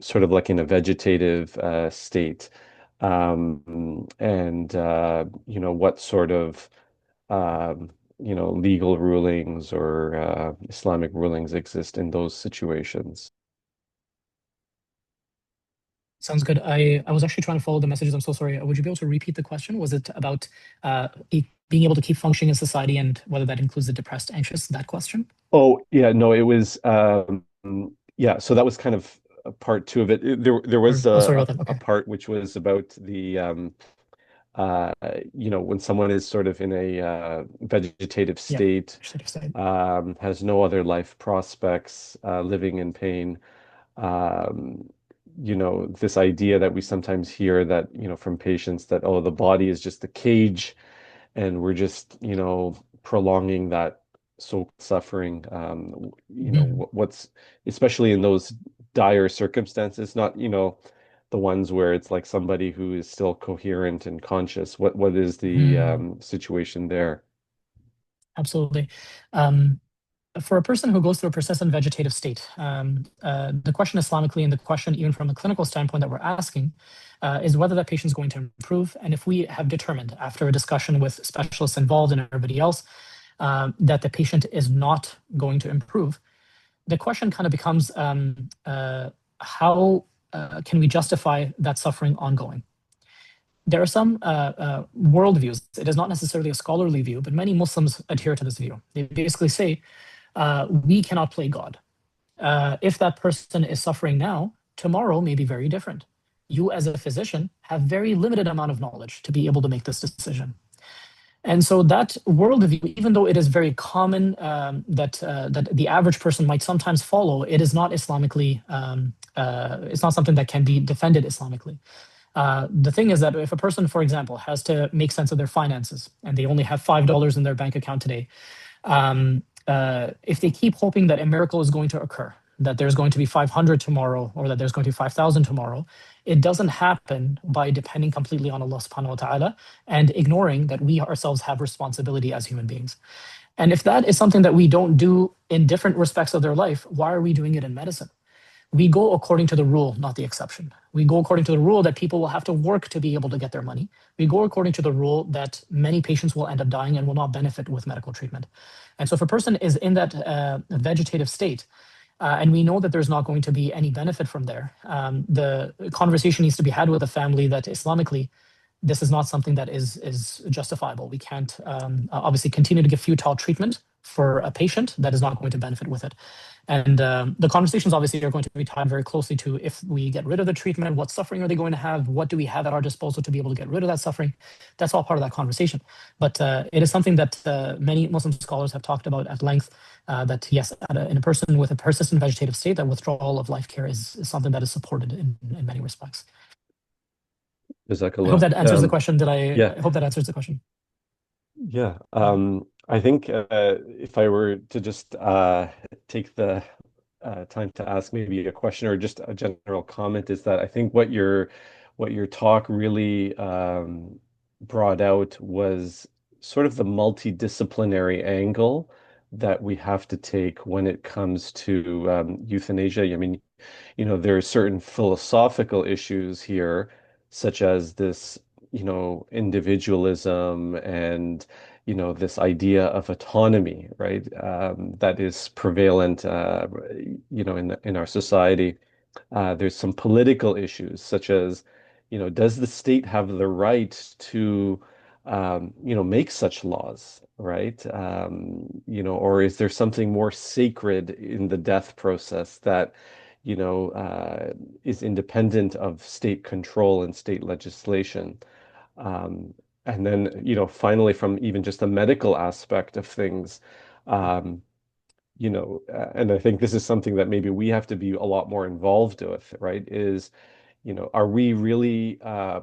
sort of like in a vegetative state. And what sort of, legal rulings or Islamic rulings exist in those situations. Sounds good. I was actually trying to follow the messages. I'm so sorry. Would you be able to repeat the question? Was it about being able to keep functioning in society and whether that includes the depressed, anxious, that question? Oh, yeah, no, it was yeah, so that was kind of a part two of it. There was Or, oh, sorry about that. a Okay. part which was about the uh when someone is sort of in a vegetative Yeah. state, Should have said. has no other life prospects, living in pain. Um, this idea that we sometimes hear that, from patients that, oh, the body is just a cage and we're just, prolonging that soul suffering. Mhm. What's especially in those dire circumstances, not, the ones where it's like somebody who is still coherent and conscious. What is the Mhm. situation there? Absolutely. Um, for a person who goes through a persistent vegetative state, the question Islamically and the question even from a clinical standpoint that we're asking is whether that patient is going to improve. And if we have determined after a discussion with specialists involved and everybody else that the patient is not going to improve, the question kind of becomes how can we justify that suffering ongoing? There are some worldviews. It is not necessarily a scholarly view, but many Muslims adhere to this view. They basically say, we cannot play God. If that person is suffering now, tomorrow may be very different. You, as a physician, have very limited amount of knowledge to be able to make this decision. And so that worldview, even though it is very common that the average person might sometimes follow, it is not Islamically, it's not something that can be defended Islamically. The thing is that if a person, for example, has to make sense of their finances and they only have $5 in their bank account today, if they keep hoping that a miracle is going to occur, that there's going to be 500 tomorrow or that there's going to be 5,000 tomorrow, it doesn't happen by depending completely on Allah subhanahu wa ta'ala and ignoring that we ourselves have responsibility as human beings. And if that is something that we don't do in different respects of their life, why are we doing it in medicine? We go according to the rule, not the exception. We go according to the rule that people will have to work to be able to get their money. We go according to the rule that many patients will end up dying and will not benefit with medical treatment. And so if a person is in that vegetative state, and we know that there's not going to be any benefit from there, the conversation needs to be had with the family that Islamically, this is not something that is justifiable. We can't obviously continue to give futile treatment for a patient that is not going to benefit with it. And the conversations obviously are going to be tied very closely to if we get rid of the treatment, what suffering are they going to have? What do we have at our disposal to be able to get rid of that suffering? That's all part of that conversation. But it is something that many Muslim scholars have talked about at length, that yes, in a person with a persistent vegetative state, that withdrawal of life care is something that is supported in many respects. I hope Jazakallah. that answers the question. Yeah, I hope that answers the question. yeah. I think if I were to just take the time to ask maybe a question or just a general comment, is that I think what your talk really brought out was sort of the multidisciplinary angle that we have to take when it comes to euthanasia. I mean, there are certain philosophical issues here, such as this, individualism and, this idea of autonomy, right? That is prevalent, in our society. There's some political issues, such as, does the state have the right to, make such laws, right? Or is there something more sacred in the death process that, is independent of state control and state legislation? Um, and then, finally, from even just the medical aspect of things, um, and I think this is something that maybe we have to be a lot more involved with, right? Is, are we really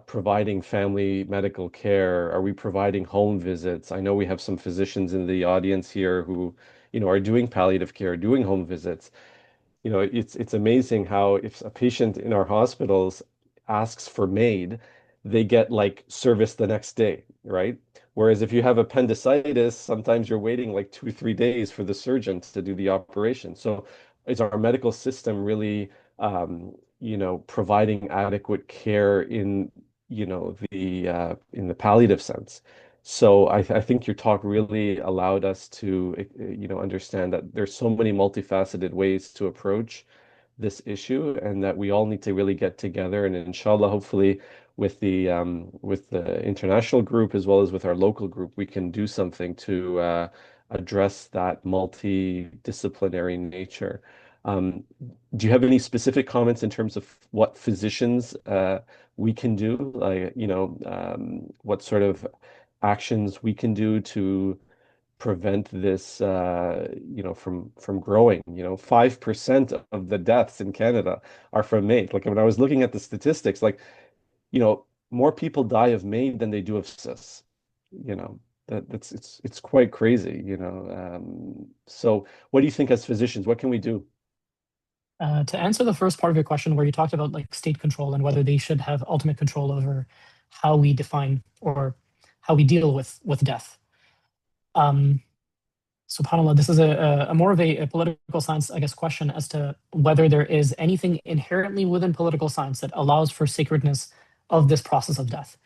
providing family medical care? Are we providing home visits? I know we have some physicians in the audience here who, are doing palliative care, doing home visits. It's amazing how if a patient in our hospitals asks for MAID, they get like service the next day, right? Whereas if you have appendicitis, sometimes you're waiting like 2, 3 days for the surgeon to do the operation. So is our medical system really, providing adequate care in, in the palliative sense? So I think your talk really allowed us to, understand that there's so many multifaceted ways to approach this issue, and that we all need to really get together. And inshallah, hopefully, with the international group as well as with our local group, we can do something to address that multidisciplinary nature. Um, do you have any specific comments in terms of what physicians we can do? Like, what sort of actions we can do to prevent this, from growing. 5% of the deaths in Canada are from MAID. Like when I was looking at the statistics, like, more people die of MAID than they do of CIS. You know, it's quite crazy. So what do you think as physicians? What can we do? To answer the first part of your question, where you talked about like state control and whether they should have ultimate control over how we define or how we deal with death. Um, SubhanAllah, this is a more of a political science, I guess, question as to whether there is anything inherently within political science that allows for sacredness of this process of death.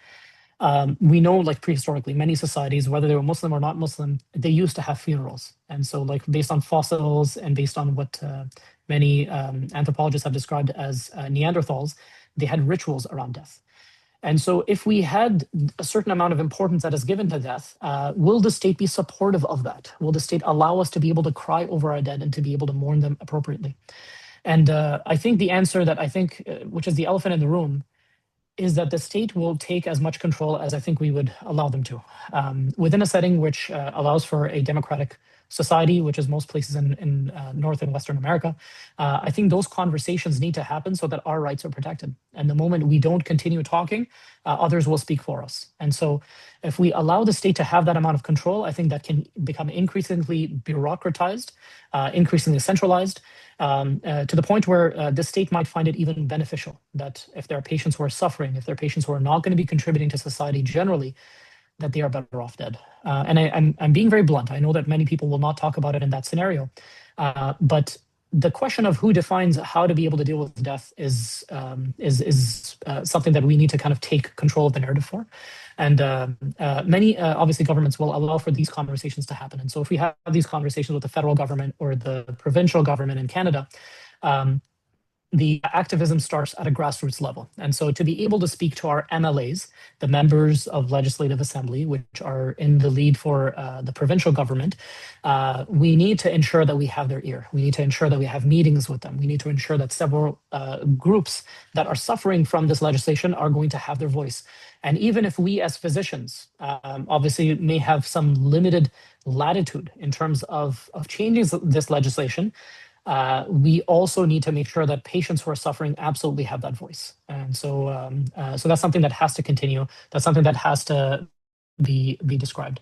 We know, like prehistorically, many societies, whether they were Muslim or not Muslim, they used to have funerals. And so, like based on fossils and based on what many anthropologists have described as Neanderthals, they had rituals around death. And so, if we had a certain amount of importance that is given to death, will the state be supportive of that? Will the state allow us to be able to cry over our dead and to be able to mourn them appropriately? And I think the answer that I think, which is the elephant in the room, is that the state will take as much control as I think we would allow them to, within a setting which allows for a democratic society, which is most places in North and Western America. I think those conversations need to happen so that our rights are protected. And the moment we don't continue talking, others will speak for us. And so if we allow the state to have that amount of control, I think that can become increasingly bureaucratized, increasingly centralized, to the point where the state might find it even beneficial that if there are patients who are suffering, if there are patients who are not going to be contributing to society generally, that they are better off dead. And I'm being very blunt. I know that many people will not talk about it in that scenario, but the question of who defines how to be able to deal with death is something that we need to kind of take control of the narrative for. And many, obviously, governments will allow for these conversations to happen. And so if we have these conversations with the federal government or the provincial government in Canada, the activism starts at a grassroots level. And so to be able to speak to our MLAs, the members of Legislative Assembly, which are in the lead for the provincial government, we need to ensure that we have their ear. We need to ensure that we have meetings with them. We need to ensure that several groups that are suffering from this legislation are going to have their voice. And even if we as physicians obviously may have some limited latitude in terms of changing this legislation, we also need to make sure that patients who are suffering absolutely have that voice. And so, so that's something that has to continue. That's something that has to be described.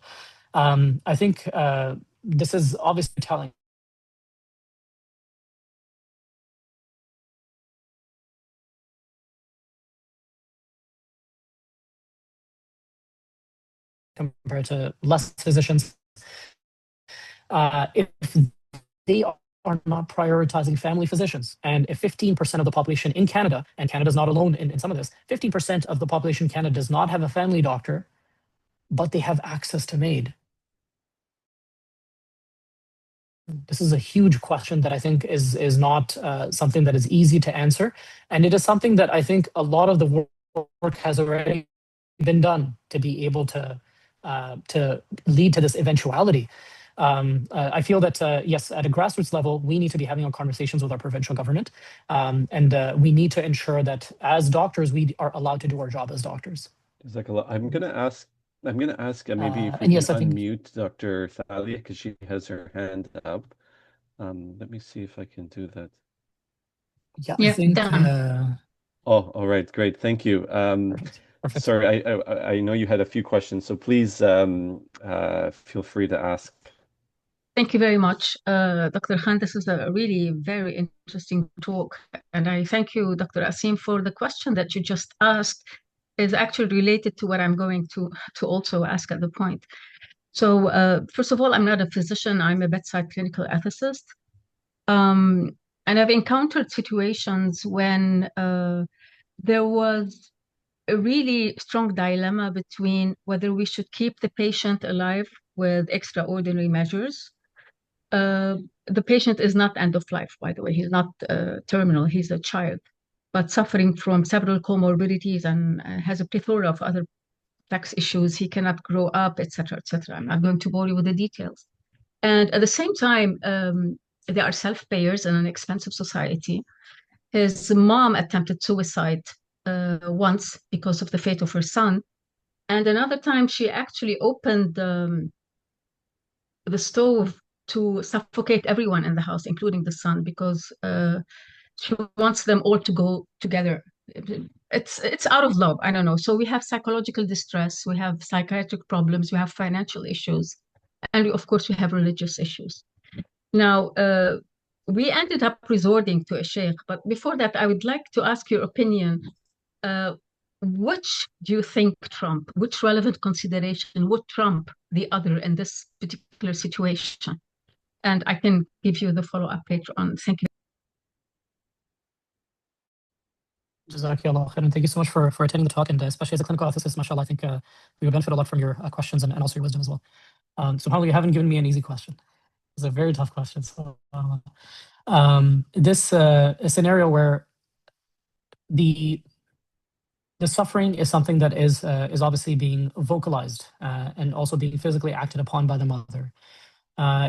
I think this is obviously telling compared to less physicians. If they are not prioritizing family physicians. And if 15% of the population in Canada, and Canada's not alone in some of this, 15% of the population in Canada does not have a family doctor, but they have access to MAID. This is a huge question that I think is not something that is easy to answer. And it is something that I think a lot of the work has already been done to be able to lead to this eventuality. I feel that, yes, at a grassroots level, we need to be having our conversations with our provincial government. And we need to ensure that as doctors, we are allowed to do our job as doctors. I'm going to ask, maybe if we And can yes, I think, unmute Dr. Thalia because she has her hand up. Let me see if I can do that. yeah, I Yeah, think, done. Oh, all right, great. Thank you. perfect. Perfect. Sorry, I know you had a few questions, so please feel free to ask. Thank you very much, Dr. Khan. This is a really very interesting talk. And I thank you, Dr. Aasim, for the question that you just asked is actually related to what I'm going to also ask at the point. So first of all, I'm not a physician. I'm a bedside clinical ethicist. And I've encountered situations when there was a really strong dilemma between whether we should keep the patient alive with extraordinary measures. The patient is not end of life, by the way. He's not terminal. He's a child, but suffering from several comorbidities and has a plethora of other tax issues. He cannot grow up, etc., etc. I'm not going to bore you with the details. And at the same time, they are self-payers in an expensive society. His mom attempted suicide once because of the fate of her son. And another time, she actually opened the stove to suffocate everyone in the house, including the son, because she wants them all to go together. It's out of love. I don't know. So we have psychological distress, we have psychiatric problems, we have financial issues, and of course we have religious issues. Now, we ended up resorting to a sheikh, but before that, I would like to ask your opinion. Uh, which do you think which relevant consideration would trump the other in this particular situation? and I can give you the follow-up later on. Thank you. Jazakallah khair, and thank you so much for attending the talk, and especially as a clinical ethicist, mashallah, I think we would benefit a lot from your questions and also your wisdom as well. SubhanAllah, you haven't given me an easy question. It's a very tough question. So, this a scenario where the suffering is something that is obviously being vocalized and also being physically acted upon by the mother.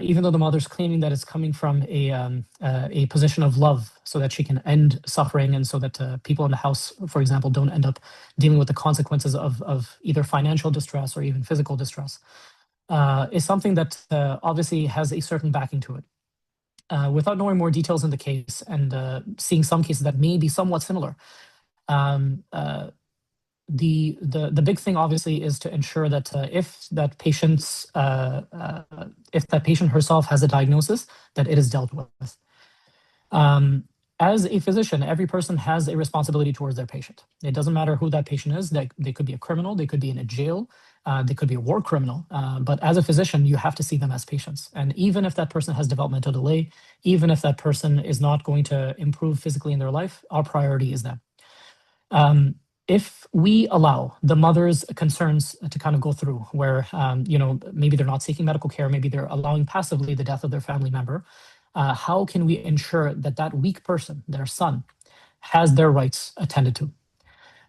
Even though the mother's claiming that it's coming from a position of love so that she can end suffering and so that people in the house, for example, don't end up dealing with the consequences of either financial distress or even physical distress, is something that obviously has a certain backing to it. Without knowing more details in the case and seeing some cases that may be somewhat similar, the big thing obviously is to ensure that if that patient herself has a diagnosis, that it is dealt with. As a physician, every person has a responsibility towards their patient. It doesn't matter who that patient is. They could be a criminal, they could be in a jail, they could be a war criminal. But as a physician, you have to see them as patients. And even if that person has developmental delay, even if that person is not going to improve physically in their life, our priority is them. If we allow the mother's concerns to kind of go through where, maybe they're not seeking medical care, maybe they're allowing passively the death of their family member, how can we ensure that that weak person, their son, has their rights attended to?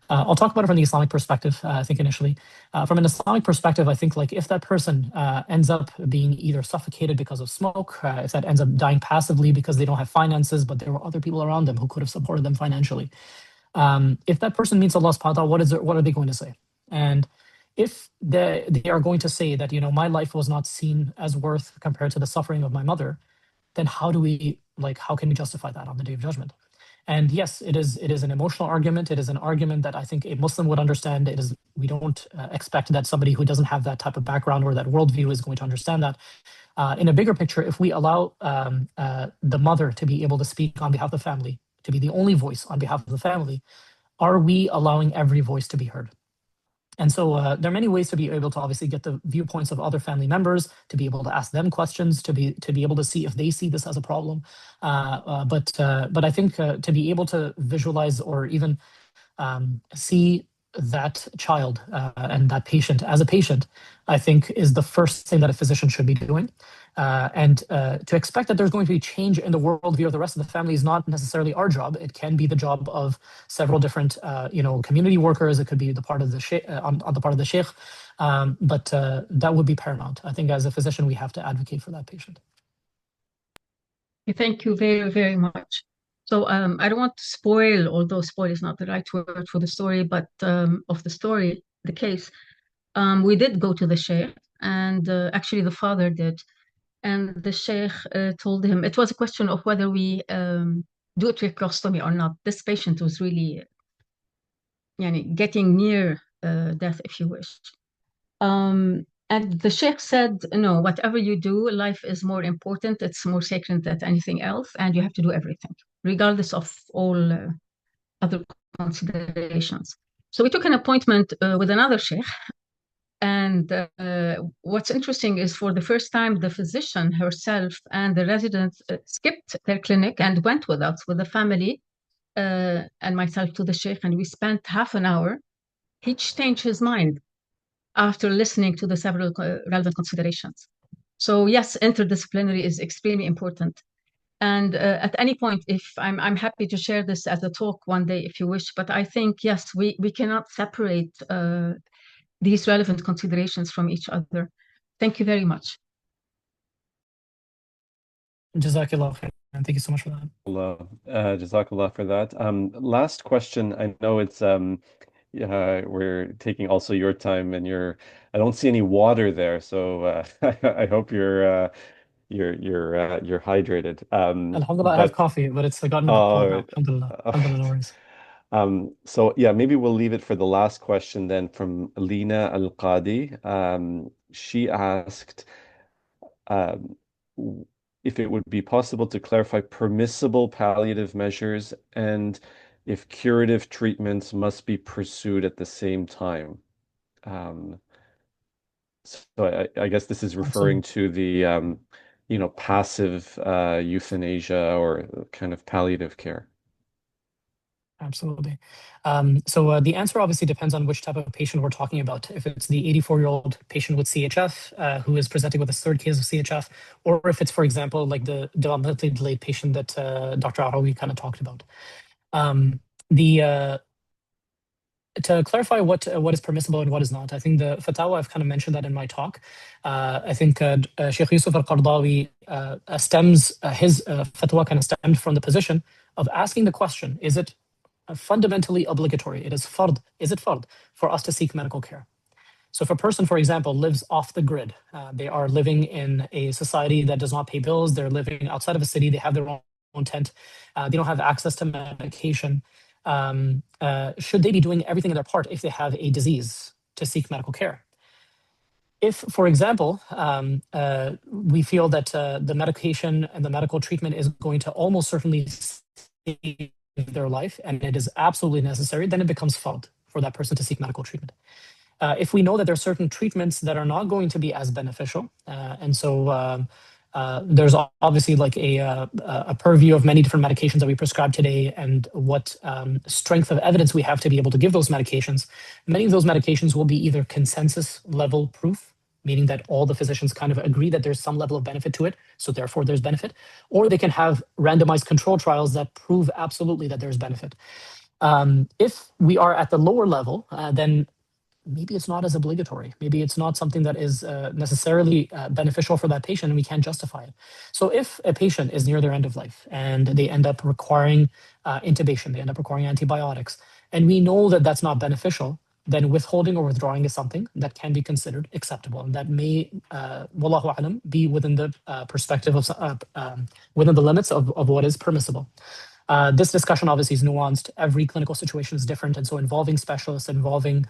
I'll talk about it from the Islamic perspective, I think initially. From an Islamic perspective, I think like if that person ends up being either suffocated because of smoke, if that ends up dying passively because they don't have finances, but there were other people around them who could have supported them financially. If that person meets Allah subhanahu wa ta'ala, what are they going to say? And if they are going to say that, my life was not seen as worth compared to the suffering of my mother, then how can we justify that on the Day of Judgment? And yes, it is an emotional argument. It is an argument that I think a Muslim would understand. We don't expect that somebody who doesn't have that type of background or that worldview is going to understand that. In a bigger picture, if we allow the mother to be able to speak on behalf of the family, to be the only voice on behalf of the family, are we allowing every voice to be heard? And so there are many ways to be able to obviously get the viewpoints of other family members, to be able to ask them questions, to be able to see if they see this as a problem. But I think to be able to visualize or even see that child and that patient as a patient, I think is the first thing that a physician should be doing. And to expect that there's going to be change in the worldview of the rest of the family is not necessarily our job. It can be the job of several different, community workers. It could be the part of the sheikh, on the part of the sheikh. But that would be paramount. I think as a physician, we have to advocate for that patient. Thank you very, very much. So I don't want to spoil, although spoil is not the right word for the story, but of the story, the case. We did go to the sheikh, and actually the father did. And the sheikh told him it was a question of whether we do a tracheostomy or not. This patient was really getting near death, if you wish. And the sheikh said, no, whatever you do, life is more important. It's more sacred than anything else. And you have to do everything, regardless of all other considerations. So we took an appointment with another sheikh. And what's interesting is for the first time, the physician herself and the resident skipped their clinic and went with us, with the family and myself to the sheikh. And we spent half an hour. He changed his mind after listening to the several relevant considerations. So yes, interdisciplinary is extremely important. And at any point, if I'm happy to share this as a talk one day, if you wish, but I think, yes, we cannot separate these relevant considerations from each other. Thank you very much. Jazakallah khair, and thank you so much for that. Jazakallah for that. Last question. I know it's we're taking also your time, and I don't see any water there, so I hope you're hydrated. Alhamdulillah, I have coffee, but it's gotten a bit cold now. Alhamdulillah. Alhamdulillah, no worries. So yeah, maybe we'll leave it for the last question then from Lina Al-Qadi. She asked if it would be possible to clarify permissible palliative measures and if curative treatments must be pursued at the same time. So I guess this is referring to the passive euthanasia or kind of palliative care? Absolutely. So the answer obviously depends on which type of patient we're talking about. If it's the 84-year-old patient with CHF who is presenting with a third case of CHF, or if it's, for example, like the developmentally delayed patient that Dr. Arawi kind of talked about. The To clarify what is permissible and what is not, I think the fatwa, I've kind of mentioned that in my talk. I think Sheikh Yusuf al-Qardawi stems, his fatwa kind of stemmed from the position of asking the question, is it fundamentally obligatory? It is fard. Is it fard for us to seek medical care? So if a person, for example, lives off the grid, they are living in a society that does not pay bills, they're living outside of a city, they have their own tent, they don't have access to medication, should they be doing everything in their part if they have a disease to seek medical care? If, for example, we feel that the medication and the medical treatment is going to almost certainly save their life and it is absolutely necessary, then it becomes fard for that person to seek medical treatment. If we know that there are certain treatments that are not going to be as beneficial, and so there's obviously like a purview of many different medications that we prescribe today and what strength of evidence we have to be able to give those medications. Many of those medications will be either consensus level proof, meaning that all the physicians kind of agree that there's some level of benefit to it, so therefore there's benefit, or they can have randomized control trials that prove absolutely that there's benefit. If we are at the lower level, then maybe it's not as obligatory. Maybe it's not something that is necessarily beneficial for that patient and we can't justify it. So if a patient is near their end of life and they end up requiring intubation, they end up requiring antibiotics, and we know that that's not beneficial, then withholding or withdrawing is something that can be considered acceptable. And that may, wallahu alam, be within the perspective of, within the limits of what is permissible. This discussion obviously is nuanced. Every clinical situation is different. And so involving specialists, involving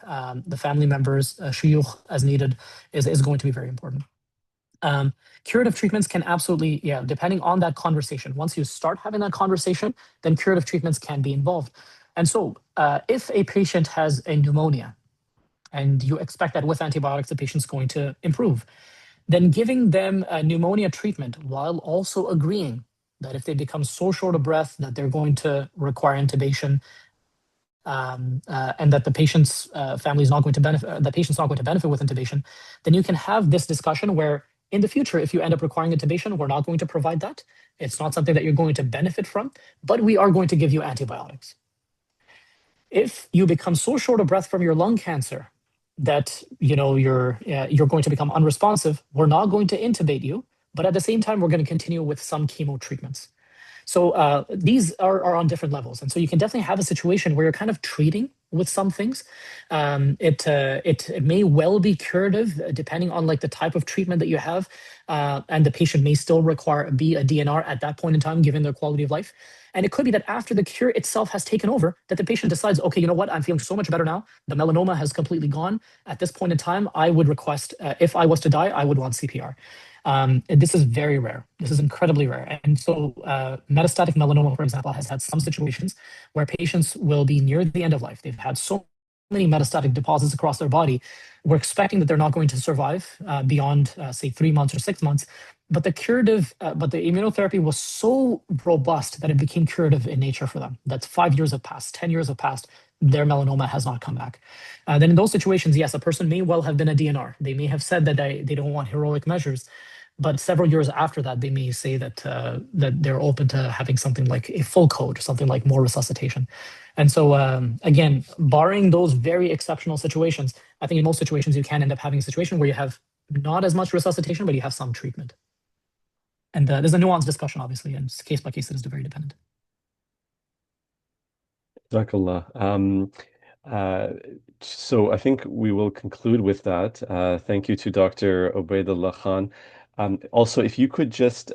the family members, shuyukh as needed is going to be very important. Curative treatments can absolutely, yeah, depending on that conversation. Once you start having that conversation, then curative treatments can be involved. And so if a patient has a pneumonia and you expect that with antibiotics, the patient's going to improve, then giving them a pneumonia treatment while also agreeing that if they become so short of breath that they're going to require intubation, and that the patient's family is not going to benefit, the patient's not going to benefit with intubation, then you can have this discussion where in the future, if you end up requiring intubation, we're not going to provide that. It's not something that you're going to benefit from, but we are going to give you antibiotics. If you become so short of breath from your lung cancer that you're going to become unresponsive, we're not going to intubate you, but at the same time, we're going to continue with some chemo treatments. So these are on different levels. And so you can definitely have a situation where you're kind of treating with some things. It may well be curative depending on like the type of treatment that you have. And the patient may still be a DNR at that point in time, given their quality of life. And it could be that after the cure itself has taken over, that the patient decides, okay, you know what, I'm feeling so much better now. The melanoma has completely gone. At this point in time, I would request, if I was to die, I would want CPR. This is very rare. This is incredibly rare. And so metastatic melanoma, for example, has had some situations where patients will be near the end of life. They've had so many metastatic deposits across their body. We're expecting that they're not going to survive beyond, say, 3 months or 6 months. But the immunotherapy was so robust that it became curative in nature for them. That's 5 years have passed, 10 years have passed. Their melanoma has not come back. Then in those situations, yes, a person may well have been a DNR. They may have said that they don't want heroic measures. But several years after that, they may say that they're open to having something like a full code, something like more resuscitation. And so, again, barring those very exceptional situations, I think in most situations you can end up having a situation where you have not as much resuscitation, but you have some treatment. And there's a nuanced discussion, obviously, and case by case it is very dependent. Jazakallah. So I think we will conclude with that. Thank you to Dr. Obaidullah Khan. Also, if you could just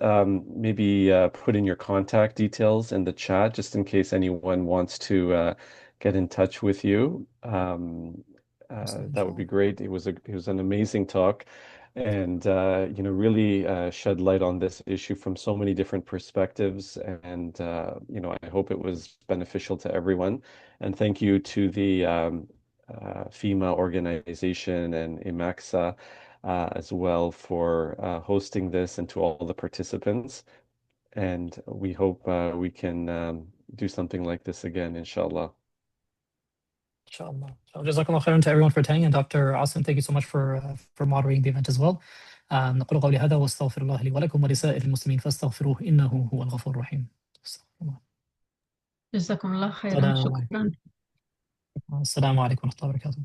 maybe put in your contact details in the chat, just in case anyone wants to get in touch with you. That would be great. It was an amazing talk, and really shed light on this issue from so many different perspectives. And I hope it was beneficial to everyone. And thank you to the FEMA organization and IMAXA as well for hosting this, and to all the participants. And we hope we can do something like this again, inshallah. Inshallah. So Jazakallah khairan to everyone for attending, and Dr. Aasim, thank you so much for moderating the event as well. نقول قولي هذا واستغفر الله لي ولكم ولسائر المسلمين فاستغفروه إنه هو الغفور الرحيم. جزاكم الله خيرا. شكرا. السلام عليكم ورحمة الله وبركاته.